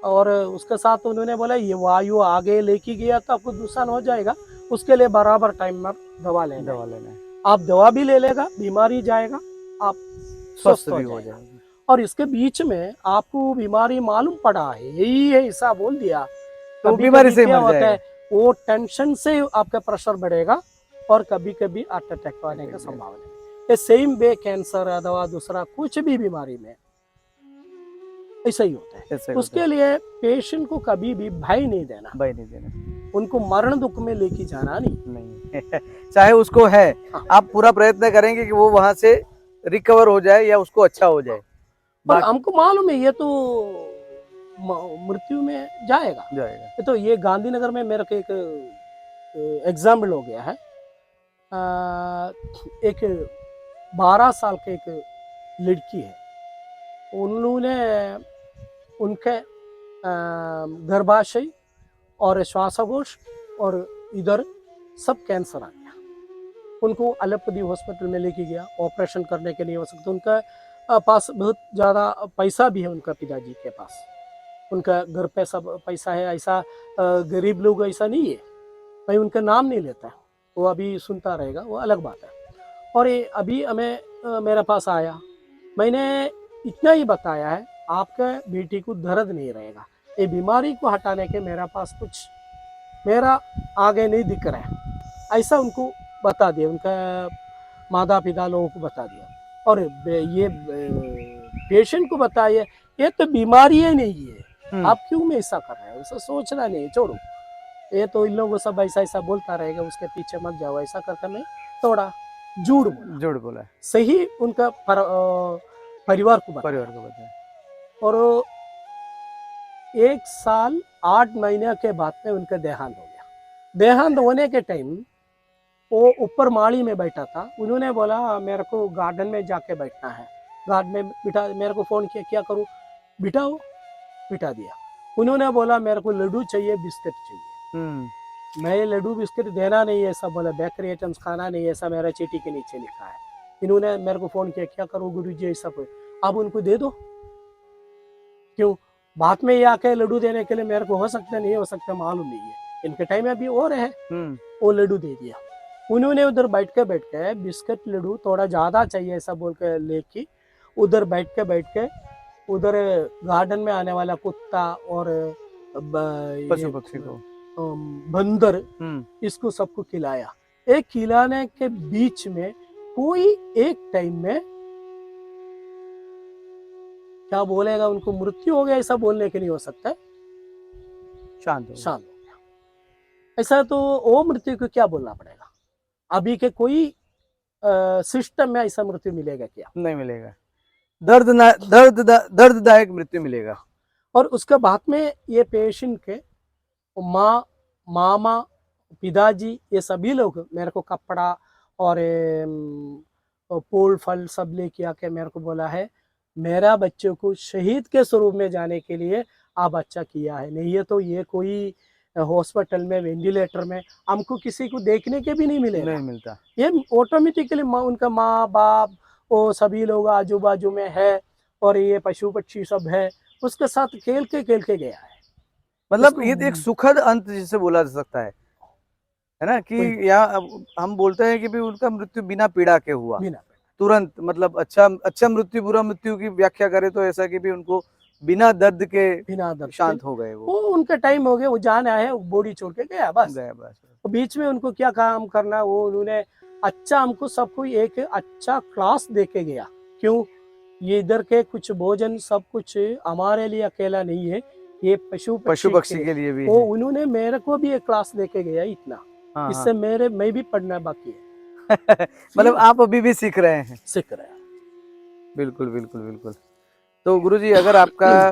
और उसके साथ उन्होंने बोला ये वायु आगे लेके गया तो आपको नुकसान हो जाएगा, उसके लिए बराबर टाइम में दवा लेना है। आप दवा भी ले लेगा, बीमारी जाएगा, आप स्वस्थ भी हो जाएगा। और इसके बीच में आपको बीमारी मालूम पड़ा है, यही है ऐसा बोल दिया तो बीमारी से क्या होता है, वो टेंशन से आपका प्रेशर बढ़ेगा और कभी कभी हार्ट अटैक आने का संभावना है। ये सेम वे कैंसर अथवा दूसरा कुछ भी बीमारी में ऐसा ही होता है। उसके लिए पेशेंट को कभी भी भय नहीं देना, उनको मरण दुख में लेके जाना नहीं चाहे उसको है, आप पूरा प्रयत्न करेंगे कि वो वहां से रिकवर हो जाए या उसको अच्छा हो जाए। पर हमको मालूम है ये तो मृत्यु में जाएगा। तो ये गांधीनगर में मेरे को एक एग्जाम्पल हो गया है, एक 12 साल के एक लड़की है, उन्होंने उनके गर्भाशय और श्वासकोश और इधर सब कैंसर आ गया। उनको एलोपैथी हॉस्पिटल में लेके गया, ऑपरेशन करने के नहीं हो सकता, उनका पास बहुत ज़्यादा पैसा भी है, उनका पिताजी के पास, उनका घर पे सब पैसा है, ऐसा गरीब लोग ऐसा नहीं है। मैं उनका नाम नहीं लेता, वो अभी सुनता रहेगा, वो अलग बात है। और ये अभी हमें मेरे पास आया, मैंने इतना ही बताया है, आपका बेटी को दर्द नहीं रहेगा, ये बीमारी को हटाने के मेरा पास कुछ मेरा आगे नहीं दिख रहा है, ऐसा उनको बता दिया, उनका माता पिता लोगों को बता दिया। और ये पेशेंट को बताइए ये तो बीमारी ही नहीं है, आप क्यों में ऐसा कर रहे हैं, उसे सोचना नहीं, छोड़ो, ये तो इन लोगों सब ऐसा बोलता रहेगा, उसके पीछे मत जाओ, ऐसा करके मैं थोड़ा झूठ बोला सही उनका परिवार को बताया। और 1 साल 8 महीने के बाद में उनका देहांत हो गया। देहांत होने के टाइम वो ऊपर माड़ी में बैठा था, उन्होंने बोला मेरे को गार्डन में जाके बैठना है, गार्डन में बिठा, मेरे को फोन किया, क्या करूँ, बिठाओ, बिठा दिया। उन्होंने बोला मेरे को लड्डू चाहिए, बिस्किट चाहिए। मैं लड्डू बिस्किट देना नहीं है, ऐसा बोला, बेकरी आइटम्स खाना नहीं है, ऐसा मेरा चीटी के नीचे लिखा है। इन्होंने मेरे को फोन किया, क्या करूँ गुरुजी, ऐसा आप उनको दे दो, क्यों बाद में ये आके लड्डू देने के लिए मेरे को हो सकता नहीं हो सकता मालूम नहीं है, इनके टाइम में अभी और है। वो लड्डू दे दिया, उन्होंने उधर बैठ के बिस्किट लड्डू थोड़ा ज्यादा चाहिए ऐसा बोल के लेके उधर बैठ के उधर गार्डन में आने वाला कुत्ता और पशु पक्षी को बंदर, इसको सबको खिलाया। एक खिलाने के बीच में कोई एक टाइम में क्या बोलेगा, उनको मृत्यु हो गया ऐसा बोलने के नहीं हो सकता, शांत हो गया ऐसा, तो वो मृत्यु को क्या बोलना पड़ेगा। अभी के कोई सिस्टम में ऐसा मृत्यु मिलेगा क्या, नहीं मिलेगा, दर्ददायक मृत्यु मिलेगा। और उसके बाद में ये पेशेंट के मामा पिताजी ये सभी लोग मेरे को कपड़ा और फूल फल सब लेके आके मेरे को बोला है, मेरा बच्चों को शहीद के स्वरूप में जाने के लिए आप अच्छा किया है, नहीं है तो ये कोई हॉस्पिटल में वेंटिलेटर में हमको किसी को देखने के भी नहीं मिलता, ये ऑटोमेटिकली उनका माँ बाप वो सभी लोग आजू बाजू में है और ये पशु पक्षी सब है, उसके साथ खेल के गया है। मतलब ये एक सुखद अंत जिसे बोला जा सकता है ना, कि यहाँ हम बोलते हैं कि भी उनका मृत्यु बिना पीड़ा के हुआ, तुरंत, मतलब अच्छा मृत्यु, बुरा मृत्यु की व्याख्या करें तो ऐसा कि भी उनको बिना दर्द के शांत हो गए, वो उनका टाइम हो गया, वो जान आया, बॉडी छोड़ के गया बस। बीच में उनको क्या काम करना, वो उन्होंने अच्छा हमको सबको एक अच्छा क्लास दे के गया, क्यों ये इधर के कुछ भोजन सब कुछ हमारे लिए अकेला नहीं है, ये पशु पक्षी के लिए भी, वो उन्होंने मेरे को भी एक क्लास दे के गया इतना। इससे मैं भी पढ़ना बाकी है। मतलब आप अभी भी सीख रहे हैं। बिल्कुल बिल्कुल बिल्कुल। तो गुरुजी, अगर आपका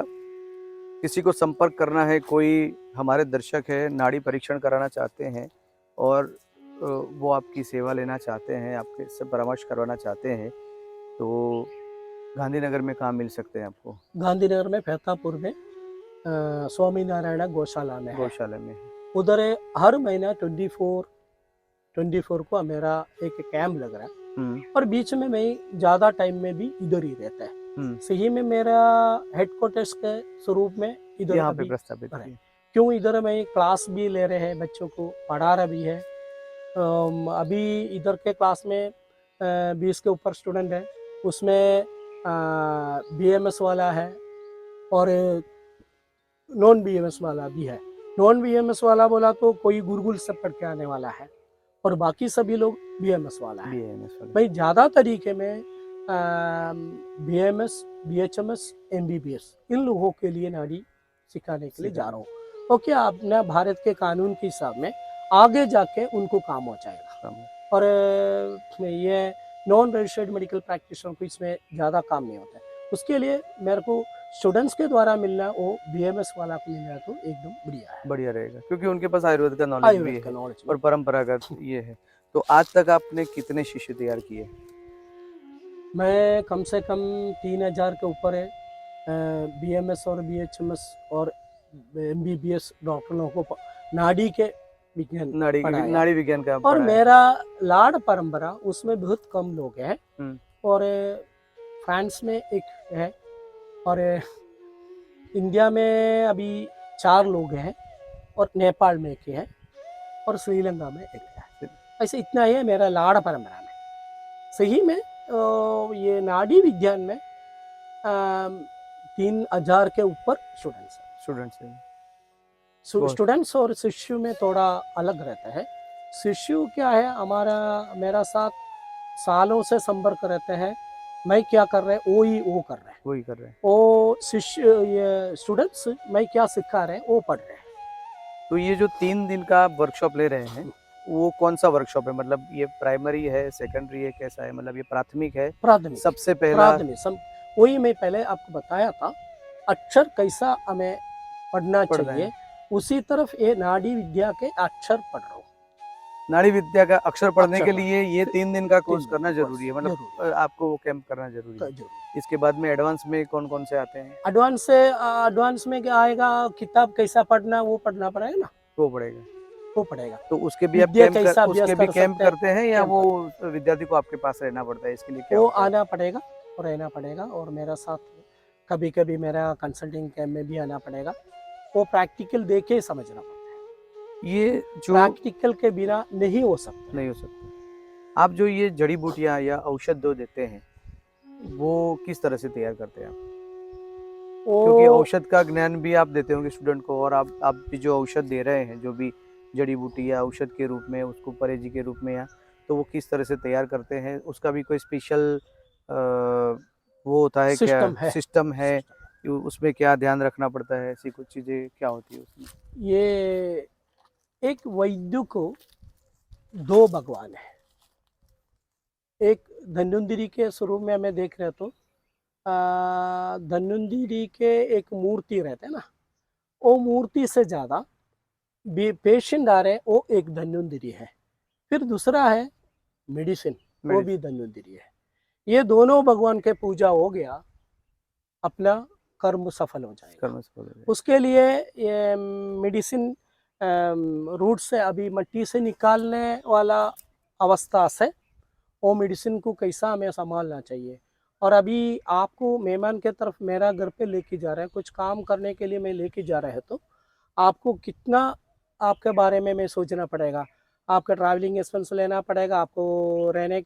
किसी को संपर्क करना है, कोई हमारे दर्शक है नाड़ी परीक्षण कराना चाहते हैं और वो आपकी सेवा लेना चाहते हैं, आपके से परामर्श करवाना चाहते हैं, तो गांधीनगर में कहाँ मिल सकते हैं आपको? गांधीनगर में फैतापुर में स्वामी नारायण गौशाला में है। गौशाला में? उधर हर महीना 24 को मेरा एक कैंप लग रहा है और बीच में मैं ज़्यादा टाइम में भी इधर ही रहता है। सही में मेरा हेडक्वार्टर्स के स्वरूप में इधर यहाँ पे अभी प्रस्तावित है। है। क्यों इधर मैं क्लास भी ले रहे हैं, बच्चों को पढ़ा रहा भी है। अभी इधर के क्लास में 20 के ऊपर स्टूडेंट है, उसमें BMS वाला है और नॉन BMS वाला भी है। नॉन BMS वाला बोला तो कोई गुरुकुल से पढ़ के आने वाला है और बाकी सभी लोग BMS वाला है। मैं ज़्यादा तरीके में BMS, BHMS, MBBS इन लोगों के लिए नाड़ी सिखाने के लिए जा रहा हूँ। ओके, अपने भारत के कानून के हिसाब में आगे जाके उनको काम हो जाएगा और ये नॉन रजिस्टर्ड मेडिकल प्रैक्टिशनर को इसमें ज़्यादा काम नहीं होता है। उसके लिए मेरे को स्टूडेंट्स के द्वारा मिलना, वो BMS वाला को मिल जाए तो एकदम बढ़िया है, बढ़िया रहेगा, क्योंकि उनके पास आयुर्वेद का नॉलेज भी है और परंपरागत ये है। तो आज तक आपने कितने शिष्य तैयार किए? मैं कम से कम 3000 के ऊपर है BMS और BHMS और MBBS डॉक्टरों को नाड़ी के विज्ञान पढ़ाया। नाड़ी विज्ञान का और पढ़ाया। मेरा लाड़ परंपरा उसमें बहुत कम लोग हैं और फ्रांस में एक है और इंडिया में अभी 4 लोग हैं और नेपाल में एक है और श्रीलंका में एक है। ऐसे इतना ही है मेरा लाड़ परंपरा में। सही में ये नाड़ी विज्ञान में 3000 के ऊपर स्टूडेंट्स और शिष्य में थोड़ा अलग रहता है। शिष्य क्या है, मेरा साथ सालों से संपर्क रहते हैं। मैं क्या कर रहे हैं वो कर रहे हैं। वो शिष्य ये स्टूडेंट्स मैं क्या सिखा रहे हैं वो पढ़ रहे हैं। तो ये जो 3 दिन का वर्कशॉप ले रहे हैं, वो कौन सा वर्कशॉप है? मतलब ये प्राइमरी है, सेकेंडरी है, कैसा है? मतलब ये प्राथमिक है? प्राथमिक सबसे पहला वही मैं पहले आपको बताया था, अक्षर कैसा हमें पढ़ना चाहिए, उसी तरफ ये नाड़ी विद्या के अक्षर पढ़ रहा हूँ। नाड़ी विद्या का अक्षर पढ़ने के लिए ये 3 दिन का कोर्स करना जरूरी है, मतलब आपको वो कैंप करना जरूरी है। इसके बाद में एडवांस में कौन कौन से आते हैं? एडवांस में क्या आएगा, किताब कैसा पढ़ना वो पढ़ना पड़ेगा ना, वो पढ़ेगा। तो उसके भी आप कैंप करते हैं या वो विद्यार्थी को आपके पास रहना पड़ता है? इसके लिए क्या वो आना पड़ेगा और रहना पड़ेगा और मेरा साथ कभी कभी मेरा कंसल्टिंग कैंप में भी आना पड़ेगा। वो प्रैक्टिकल देके समझना पड़ता है, ये जो प्रैक्टिकल के बिना नहीं हो सकता। आप जो ये जड़ी बूटियां या औषध जो देते हैं वो किस तरह से तैयार करते हैं आप? क्योंकि औषध का ज्ञान भी आप देते होंगे स्टूडेंट को, और आप भी जो औषध दे रहे हैं, जो भी जड़ी बूटी या औषध के रूप में, उसको परहेजी के रूप में, या तो वो किस तरह से तैयार करते हैं? उसका भी कोई स्पेशल वो होता है, सिस्टम है? उसमें क्या ध्यान रखना पड़ता है? ऐसी कुछ चीजें क्या होती है उसमें? ये एक वैद्य को 2 भगवान है। एक धन्वंतरी के स्वरूप में हमें देख रहे तो धन्वंतरी के एक मूर्ति रहते हैं ना, वो मूर्ति से ज्यादा पेशेंट आ रहे वो एक धन्वंतरी है। फिर दूसरा है मेडिसिन, वो भी धन्वंतरी है। ये दोनों भगवान के पूजा हो गया, अपना कर्म सफल हो जाएगा। उसके लिए ये मेडिसिन रूट से अभी मिट्टी से निकालने वाला अवस्था से वो मेडिसिन को कैसा हमें संभालना चाहिए। और अभी आपको मेहमान के तरफ मेरा घर पे लेके जा रहा है, कुछ काम करने के लिए मैं लेके जा रहा है, तो आपको कितना आपके बारे में मैं सोचना पड़ेगा। आपका ट्रैवलिंग एक्सपेंस लेना पड़ेगा, आपको रहने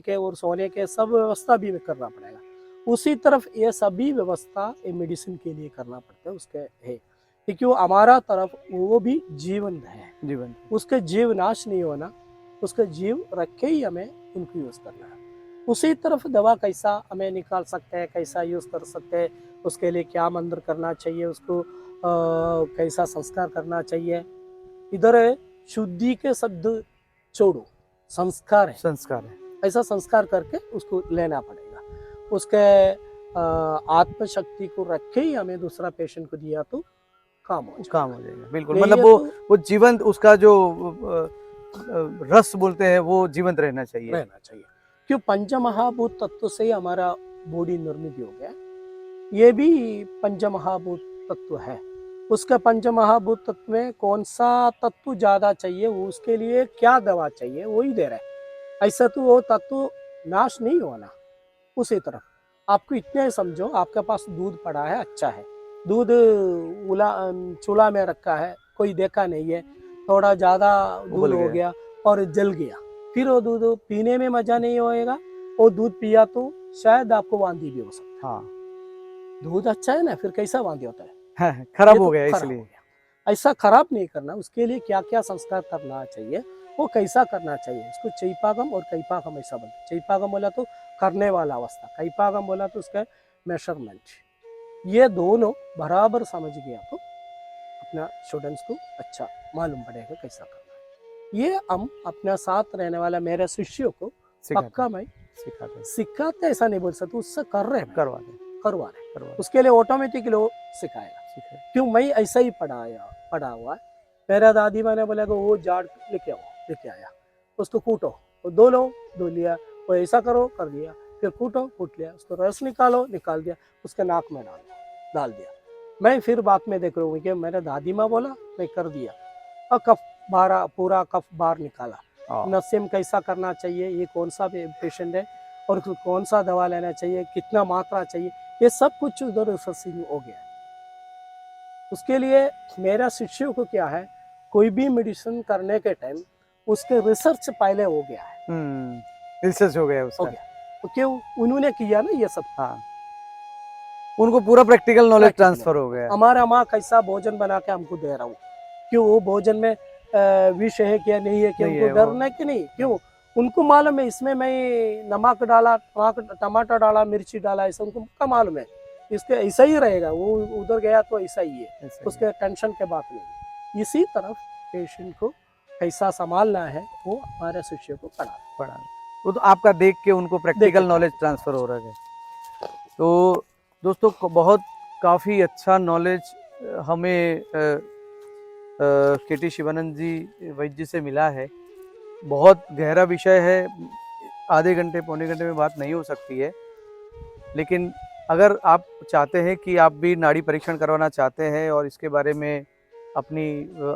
के और सोने के सब व्यवस्था भी करना पड़ेगा। उसी तरफ ये सभी व्यवस्था मेडिसिन के लिए करना पड़ता है उसके है, क्योंकि हमारा तरफ वो भी जीवन है, उसके जीव नाश नहीं होना, उसका जीव रख के ही हमें उनको यूज करना है। उसी तरफ दवा कैसा हमें निकाल सकते हैं, कैसा यूज कर सकते हैं, उसके लिए क्या मंत्र करना चाहिए, उसको कैसा संस्कार करना चाहिए। इधर शुद्धि के शब्द छोड़ो, संस्कार है, ऐसा संस्कार करके उसको लेना पड़ेगा। उसके आत्मशक्ति को रख के ही हमें दूसरा पेशेंट को दिया तो काम हो जाएगा। काम हो जाएगा, बिल्कुल। नहीं मतलब है वो तो वो जीवंत, उसका जो रस बोलते हैं वो जीवंत रहना चाहिए। रहना चाहिए, क्यों पंचमहाभूत तत्व से ही हमारा बॉडी निर्मित हो गया। ये भी पंचमहाभूत तत्व है। उसके पंचमहाभूत तत्व में कौन सा तत्व ज्यादा चाहिए, उसके लिए क्या दवा चाहिए, वही दे रहा है। ऐसा तो वो तत्व नाश नहीं होना। उसी तरह आपको इतने समझो, आपके पास दूध पड़ा है, अच्छा है, दूध चूल्हा में रखा है, कोई देखा नहीं है, थोड़ा ज्यादा दूध उबल हो गया। गया और जल गया, फिर वो दूध पीने में मजा नहीं होएगा। वो दूध पिया तो शायद आपको वांदी भी हो सकता हाँ, है। दूध अच्छा है ना, फिर कैसा वांदी होता है? खराब ये हो तो गया खराब हो इसलिए। गया। ऐसा खराब नहीं करना, उसके लिए क्या क्या संस्कार करना चाहिए, वो कैसा करना चाहिए। इसको चैपागम और कैपागम ऐसा बोलते हैं। चैपागम बोला तो करने वाला अवस्था, कैपागम बोला तो उसका मेजरमेंट। ये दोनों बराबर समझ गया तो अपना स्टूडेंट्स को अच्छा मालूम पड़ेगा कैसा करना है। ये हम अपना साथ रहने वाला मेरे शिष्यों को पक्का मैं सिखाते, ऐसा नहीं बोल सकते, उससे कर रहे हैं, करवा रहे। उसके लिए ऑटोमेटिकली वो सिखाएगा। क्यों, मैं ऐसा ही पढ़ा हुआ है। मेरा दादी माँ ने बोला कि वो जाड़ लेके आया, उसको कूटो, वो दो लिया, वो ऐसा करो, कर दिया, फिर कूट लिया, उसको रस निकाल दिया, उसके नाक में डाल दिया। मैं फिर बाद में देख रहा हूँ कि मेरा दादी माँ बोला, मैं कर दिया, और पूरा कफ बाहर निकाला। नस्यम कैसा करना चाहिए, ये कौन सा पेशेंट है और कौन सा दवा लेना चाहिए, कितना मात्रा चाहिए, ये सब कुछ उधर रिसर्चिंग हो गया। उसके लिए मेरा शिष्यों को क्या है, कोई भी मेडिसिन करने के टाइम उसके रिसर्च पहले हो गया है। रिसर्च हो गया उसका। हो गया तो क्यों, उन्होंने किया ना ये सब। हाँ, उनको पूरा प्रैक्टिकल नॉलेज ट्रांसफर हो गया। हमारा माँ कैसा भोजन बना के हमको दे रहा हूँ, क्यों वो भोजन में विष है क्या नहीं है, क्या उनको डरना कि नहीं, क्यों उनको मालूम है इसमें मैं नमक डाला, टमाटर डाला, मिर्ची डाला, ऐसा उनको मालूम है, इसके ऐसा ही रहेगा, वो उधर गया तो ऐसा ही है, उसके टेंशन के बात नहीं। इसी तरफ पेशेंट को कैसा संभालना है वो हमारे शिष्य को पढ़ा वो तो आपका देख के उनको प्रैक्टिकल नॉलेज ट्रांसफर हो रहा है। तो दोस्तों बहुत काफ़ी अच्छा नॉलेज हमें केटी शिवानंद जी वैद्य जी से मिला है। बहुत गहरा विषय है, आधे घंटे पौने घंटे में बात नहीं हो सकती है, लेकिन अगर आप चाहते हैं कि आप भी नाड़ी परीक्षण करवाना चाहते हैं और इसके बारे में अपनी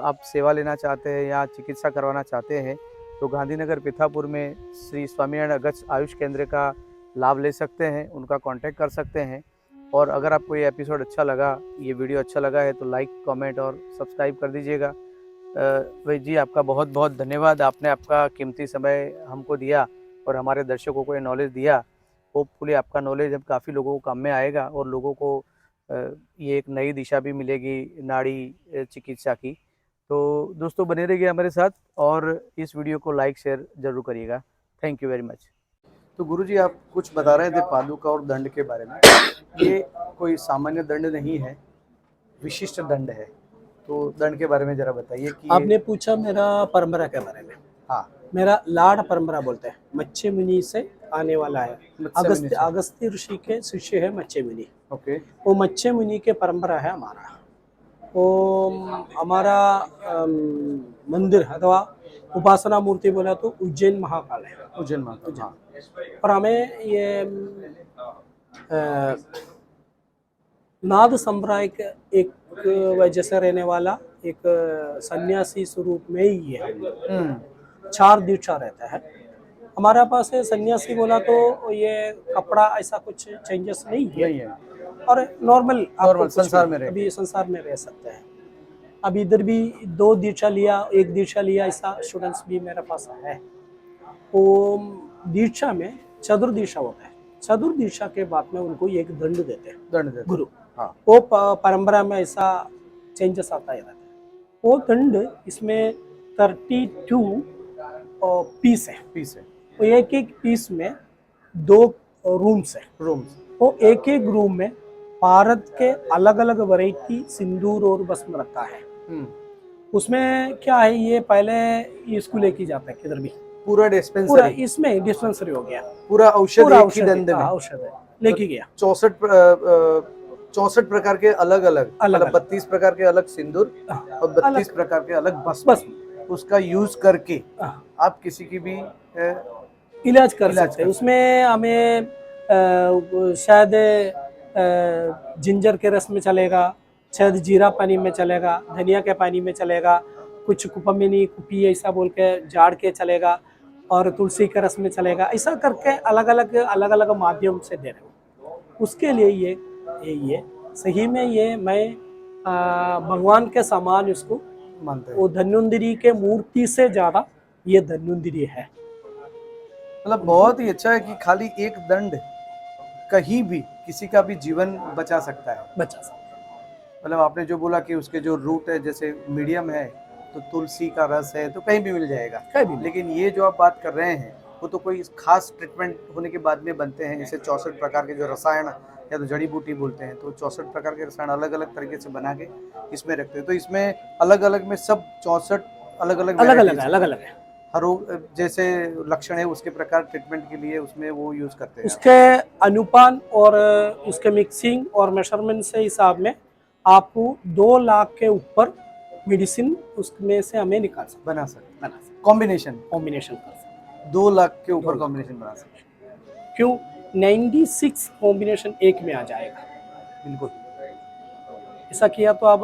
आप सेवा लेना चाहते हैं या चिकित्सा करवाना चाहते हैं, तो गांधीनगर पिथापुर में श्री स्वामीनारायण अगस्त आयुष केंद्र का लाभ ले सकते हैं, उनका कांटेक्ट कर सकते हैं। और अगर आपको ये एपिसोड अच्छा लगा, ये वीडियो अच्छा लगा है, तो लाइक, कमेंट और सब्सक्राइब कर दीजिएगा। वैद्य जी आपका बहुत बहुत धन्यवाद, आपने आपका कीमती समय हमको दिया और हमारे दर्शकों को ये नॉलेज दिया। होपफुली आपका नॉलेज अब काफ़ी लोगों को काम में आएगा और लोगों को ये एक नई दिशा भी मिलेगी नाड़ी चिकित्सा की। तो दोस्तों बने रहिए हमारे साथ और इस वीडियो को लाइक शेयर जरूर करिएगा। Thank you very much. तो गुरुजी आप कुछ बता रहे थे पादुका और दंड के बारे में। ये कोई सामान्य दंड नहीं है, विशिष्ट दंड है, तो दंड के बारे में जरा बताइए कि आपने पूछा मेरा परंपरा के बारे में। हाँ, मेरा लाड़ परंपरा बोलते हैं, मच्छे मुनि से आने वाला है। अगस्त्य ऋषि के शिष्य है मच्छे मुनि। ओके, वो मच्छे मुनि के परंपरा है हमारा। वो हमारा मंदिर अथवा उपासना मूर्ति बोला तो उज्जैन महाकाल है। उज्जैन महाकाल, हाँ। और हमें ये नाद संप्रदाय के एक वजह से रहने वाला एक सन्यासी स्वरूप में ही है। 4 दीक्षा रहता है हमारे पास है। सन्यासी बोला तो ये कपड़ा ऐसा कुछ चेंजेस नहीं है और नॉर्मल संसार में रह सकते हैं। अब इधर भी 2 दीक्षा लिया, 1 दीक्षा लिया, ऐसा स्टूडेंट्स भी मेरे पास है। ओम दीक्षा में चतुर्दीक्षा होता है। चतुर्दीक्षा के बाद में उनको एक दंड देते हैं गुरु। हाँ। वो परंपरा में ऐसा चेंजेस आता ही रहता है। वो दंड इसमें 32 पीस है। वो एक पीस में 2 रूम्स है। वो एक रूम में भारत के अलग अलग वैरायटी सिंदूर और भस्म रखा है। उसमें क्या है, ये पहले इसको लेके जाता है किधर भी, पूरा इसमें डिस्पेंसरी हो गया, पूरा औषध एक ही दंड में औषध लेके गया। 64 64 प्रकार के अलग अलग अलग मतलब 32 प्रकार के अलग सिंदूर और 32 अलग प्रकार के अलग भस्म बस उसका यूज करके हाँ, आप किसी की भी इलाज कर इलाज सकते कर हैं। सकते उसमें हमें शायद जिंजर के रस में चलेगा, शायद जीरा पानी में चलेगा, धनिया के पानी में चलेगा, कुछ कुपमिनी कुपी ऐसा बोल के झाड़ के चलेगा, और तुलसी के रस में चलेगा। ऐसा करके अलग अलग माध्यम से दे रहे हो। उसके लिए ये सही में ये मैं भगवान के समान उसको मानते हैं। वो धन्वंतरी के मूर्ति से ज्यादा ये धन्वंतरी है। मतलब बहुत ही अच्छा है कि खाली एक दंड कहीं भी किसी का भी जीवन बचा सकता है। बचा सकते मतलब आपने जो बोला कि उसके जो रूट है जैसे मीडियम है तो तुलसी का रस है तो कहीं भी मिल जाएगा, कहीं भी मिल लेकिन ये जो आप बात कर रहे हैं वो तो कोई खास ट्रीटमेंट होने के बाद में बनते हैं। जैसे 64 प्रकार के जो रसायन या तो जड़ी बूटी बोलते हैं तो 64 प्रकार के रसायन अलग अलग तरीके से बना के इसमें रखते हैं। तो इसमें अलग अलग में सब 64 अलग अलग अलग अलग वेराइटीज है, हैं। अलग अलग है। हर जैसे लक्षण है उसके प्रकार ट्रीटमेंट के लिए उसमें वो यूज करते हैं। उसके अनुपान और उसके मिक्सिंग और मेजरमेंट से हिसाब में आपको 2 लाख के ऊपर मेडिसिन उसमें से हमें निकाल सकते बना सकते बना सकते कॉम्बिनेशन कॉम्बिनेशन कर सकते 2 लाख के 2 ऊपर लाख कॉम्बिनेशन बना सकते क्यों 96 कॉम्बिनेशन एक में आ जाएगा। बिल्कुल। ऐसा किया तो आप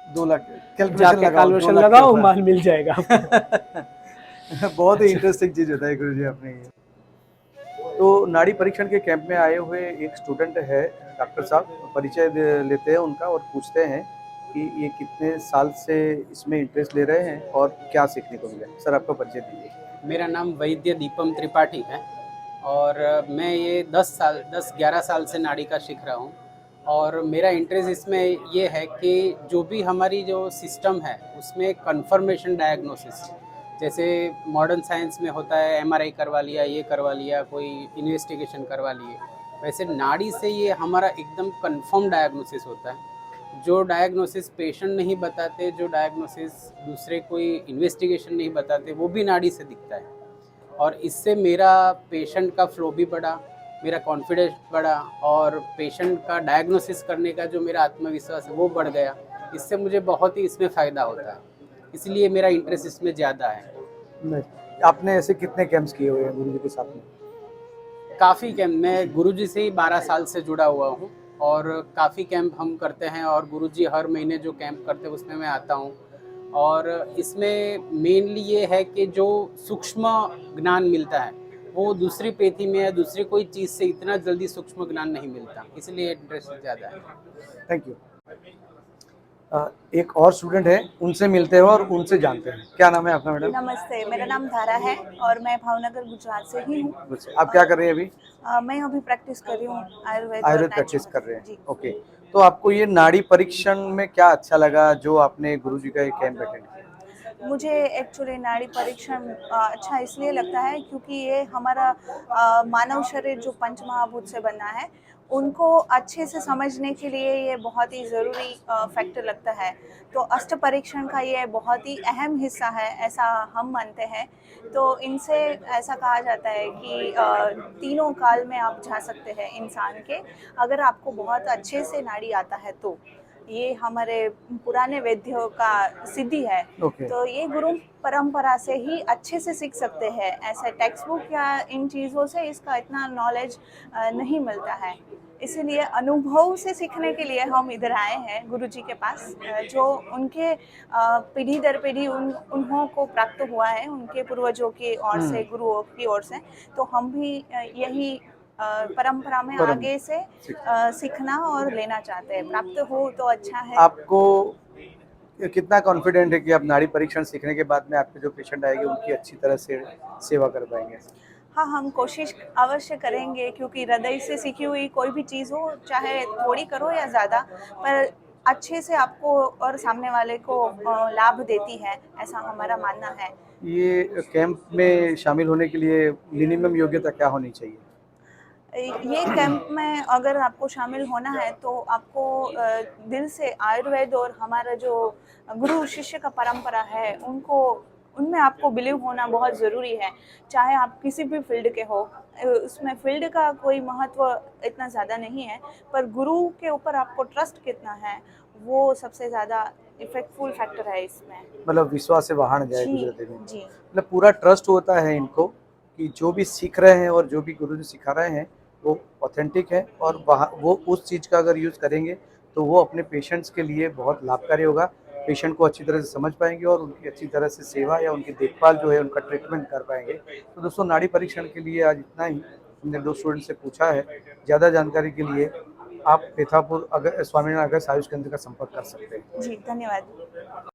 2 लाख कैलकुलेशन जाके लगाओ 2 कैलकुलेशन लाख के लगाओ, ऊपर। माल मिल जाएगा आपको। बहुत ही इंटरेस्टिंग चीज होता है गुरु जी आपने ये। तो नाड़ी परीक्षण के कैंप में आए हुए एक स्टूडेंट है, डॉक्टर साहब परिचय लेते हैं उनका और पूछते हैं कि ये कितने साल से इसमें इंटरेस्ट ले रहे हैं और क्या सीखने को मिला। सर आपका परिचय दीजिए। मेरा नाम वैद्य दीपम त्रिपाठी है और मैं ये 10-11 साल से नाड़ी का सीख रहा हूँ। और मेरा इंटरेस्ट इसमें ये है कि जो भी हमारी जो सिस्टम है उसमें कंफर्मेशन डायग्नोसिस, जैसे मॉडर्न साइंस में होता है एमआरआई करवा लिया, ये करवा लिया, कोई इन्वेस्टिगेशन करवा लिए, वैसे नाड़ी से ये हमारा एकदम कंफर्म डायग्नोसिस होता है। जो डायग्नोसिस पेशेंट नहीं बताते, जो डायग्नोसिस दूसरे कोई इन्वेस्टिगेशन नहीं बताते, वो भी नाड़ी से दिखता है। और इससे मेरा पेशेंट का फ्लो भी बढ़ा, मेरा कॉन्फिडेंस बढ़ा और पेशेंट का डायग्नोसिस करने का जो मेरा आत्मविश्वास है वो बढ़ गया। इससे मुझे बहुत ही इसमें फ़ायदा होता है, इसलिए मेरा इंटरेस्ट इसमें ज़्यादा है। नहीं, आपने ऐसे कितने कैंप्स किए हुए हैं गुरु जी के साथ में? काफ़ी कैंप, मैं गुरुजी से ही 12 साल से जुड़ा हुआ हूँ और काफ़ी कैंप हम करते हैं और गुरुजी हर महीने जो कैंप करते हैं उसमें मैं आता हूँ। और इसमें मेनली ये है कि जो सूक्ष्म ज्ञान मिलता है वो दूसरी पेथी में या दूसरी कोई चीज़ से इतना जल्दी सूक्ष्म ज्ञान नहीं मिलता, इसलिए इंटरेस्ट ज़्यादा है। Thank you. एक और स्टूडेंट है, उनसे मिलते हैं और उनसे जानते हैं। क्या नाम है आपका मैडम? नमस्ते, मेरा नाम धारा है और मैं भावनगर गुजरात से ही हूँ। आप क्या कर रही हैं अभी? मैं अभी प्रैक्टिस कर रही हूँ आयुर्वेद आयुर्वेद प्रैक्टिस कर रहे हैं। जी। ओके, तो आपको ये नाड़ी परीक्षण में क्या अच्छा लगा जो आपने गुरुजी का ये कैंप अटेंड किया? मुझे एक्चुअली नाड़ी परीक्षण अच्छा इसलिए लगता है क्योंकि ये हमारा मानव शरीर जो पंच महाभूत से बना है उनको अच्छे से समझने के लिए ये बहुत ही ज़रूरी फैक्टर लगता है। तो अष्ट परीक्षण का ये बहुत ही अहम हिस्सा है, ऐसा हम मानते हैं। तो इनसे ऐसा कहा जाता है कि तीनों काल में आप जा सकते हैं इंसान के, अगर आपको बहुत अच्छे से नाड़ी आता है तो। ये हमारे पुराने वैद्यों का सिद्धि है। ओके। तो ये गुरु परंपरा से ही अच्छे से सीख सकते हैं, ऐसे टेक्स्ट बुक या इन चीज़ों से इसका इतना नॉलेज नहीं मिलता है। इसीलिए अनुभव से सीखने के लिए हम इधर आए हैं गुरुजी के पास, जो उनके पीढ़ी दर पीढ़ी उन्हों को प्राप्त हुआ है उनके पूर्वजों की ओर से, गुरुओं की ओर से। तो हम भी यही परंपरा में आगे से सीखना और लेना चाहते हैं। प्राप्त हो तो अच्छा है। आपको कितना कॉन्फिडेंट है कि आप नाड़ी परीक्षण सीखने के बाद में आपके जो पेशेंट आएंगे उनकी अच्छी तरह से सेवा कर पाएंगे? हाँ, हम कोशिश अवश्य करेंगे क्योंकि हृदय से सीखी हुई कोई भी चीज़ हो, चाहे थोड़ी करो या ज़्यादा, पर अच्छे से आपको और सामने वाले को लाभ देती है, ऐसा हमारा मानना है। ये कैंप में शामिल होने के लिए मिनिमम योग्यता क्या होनी चाहिए? ये कैंप में अगर आपको शामिल होना है तो आपको दिल से आयुर्वेद और हमारा जो गुरु शिष्य का परंपरा है उनको उनमें आपको बिलीव होना बहुत ज़रूरी है, चाहे आप किसी भी फील्ड के हो। उसमें फील्ड का कोई महत्व इतना ज़्यादा नहीं है, पर गुरु के ऊपर आपको ट्रस्ट कितना है, वो सबसे ज़्यादा इफ़ेक्टफुल फैक्टर है इसमें। मतलब विश्वास से वाहन जाए जी, गुजरते में, जी। मतलब पूरा ट्रस्ट होता है इनको कि जो भी सीख रहे हैं और जो भी गुरु जी सिखा रहे हैं वो ऑथेंटिक है, और वहाँ वो उस चीज़ का अगर यूज़ करेंगे तो वो अपने पेशेंट्स के लिए बहुत लाभकारी होगा। पेशेंट को अच्छी तरह से समझ पाएंगे और उनकी अच्छी तरह से सेवा या उनकी देखभाल जो है उनका ट्रीटमेंट कर पाएंगे। तो दोस्तों, नाड़ी परीक्षण के लिए आज इतना ही। हमने 2 स्टूडेंट से पूछा है। ज़्यादा जानकारी के लिए आप पेथापुर अगर स्वामीनारायण अगस्त आयुष केंद्र का संपर्क कर सकते हैं। जी, धन्यवाद।